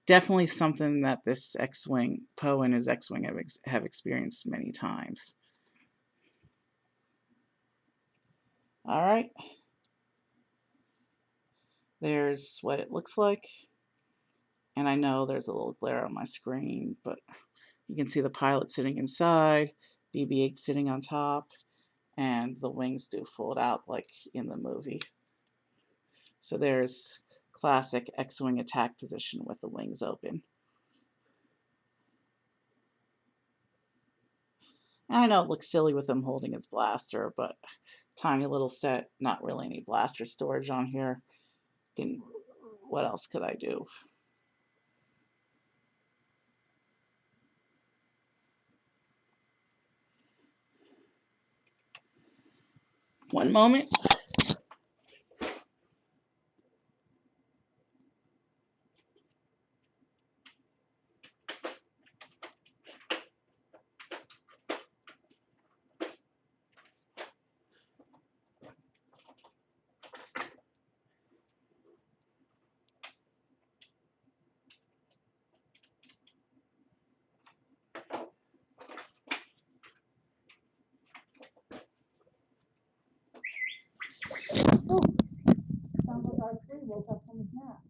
[SPEAKER 1] Definitely something that this X-Wing, Poe and his X-Wing have experienced many times. All right. There's what it looks like. And I know there's a little glare on my screen, but you can see the pilot sitting inside, BB-8 sitting on top, and the wings do fold out like in the movie. So there's classic X-Wing attack position with the wings open. And I know it looks silly with him holding his blaster, but tiny little set, not really any blaster storage on here. Didn't, what else could I do? One moment. Oh, sounds like R3 woke up from his nap.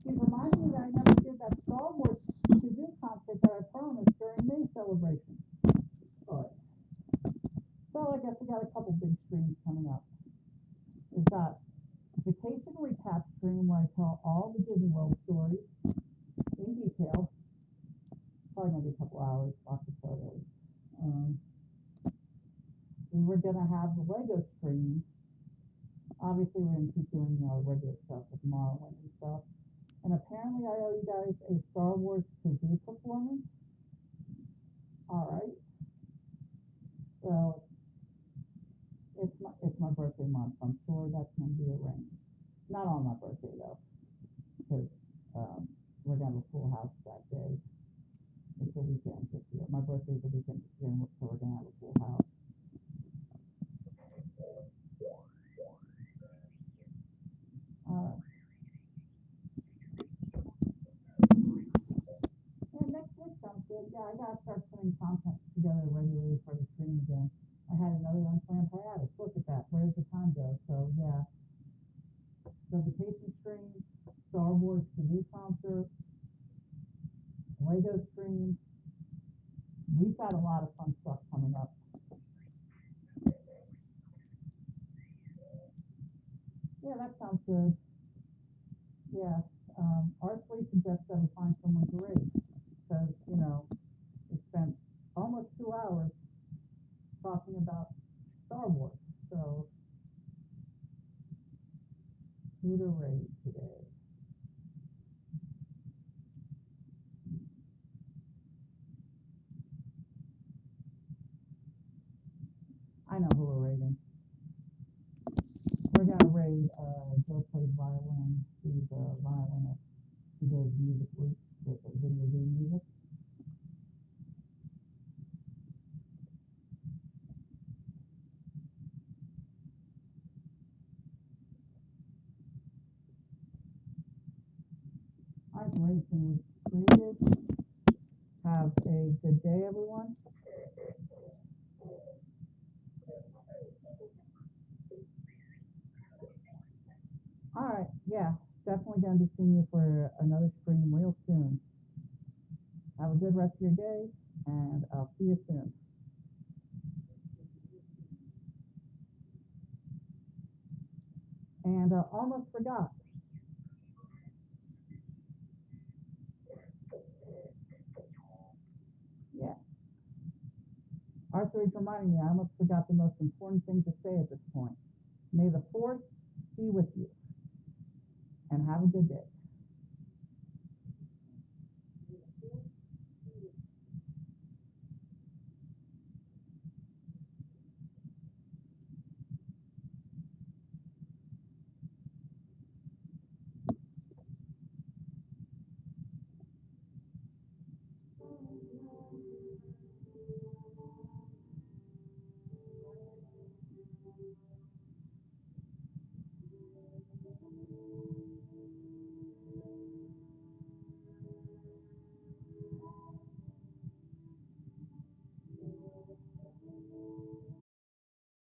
[SPEAKER 1] He reminded me that I never did that Star Wars to-do concert that I promised during May celebration. But, so I guess we got a couple big streams coming up. We've got Vacation Recap stream where I tell all the Disney World stories in detail. Probably gonna be a couple hours, lots of photos. We were gonna have the Lego stream. Obviously, we're gonna keep doing our regular stuff with Marlin and stuff. And apparently, I owe you guys a Star Wars kazoo performance. All right. So it's my birthday month. I'm sure that's gonna be arranged. Not on my birthday though, because we're gonna have a full house that day. It's a weekend this year. My birthday's a weekend this year, so we're gonna have a full house. Alright. Yeah, next week sounds good. Yeah, I gotta start putting content together regularly for the stream again. I had another unplanned hiatus. Look at that. Where's the time go? So yeah. The vacation stream, Star Wars kazoo concert, Lego stream. We've got a lot of fun stuff coming up. Yeah, that sounds good. Yeah, R3 suggests that we find someone to raid, because, you know, we spent almost 2 hours talking about Star Wars, so who to raid today? I know who we're raiding. We're gonna raid, Joe plays violin. He's a violinist. He does music with video game music. Alright, raid thing was created. Have a good day, everyone. Alright, yeah, definitely gonna be seeing you for another stream real soon. Have a good rest of your day, and I'll see you soon. and almost forgot. Yeah. Arthur is reminding me I almost forgot the most important thing to say at this point. May the force be with you, and have a good day.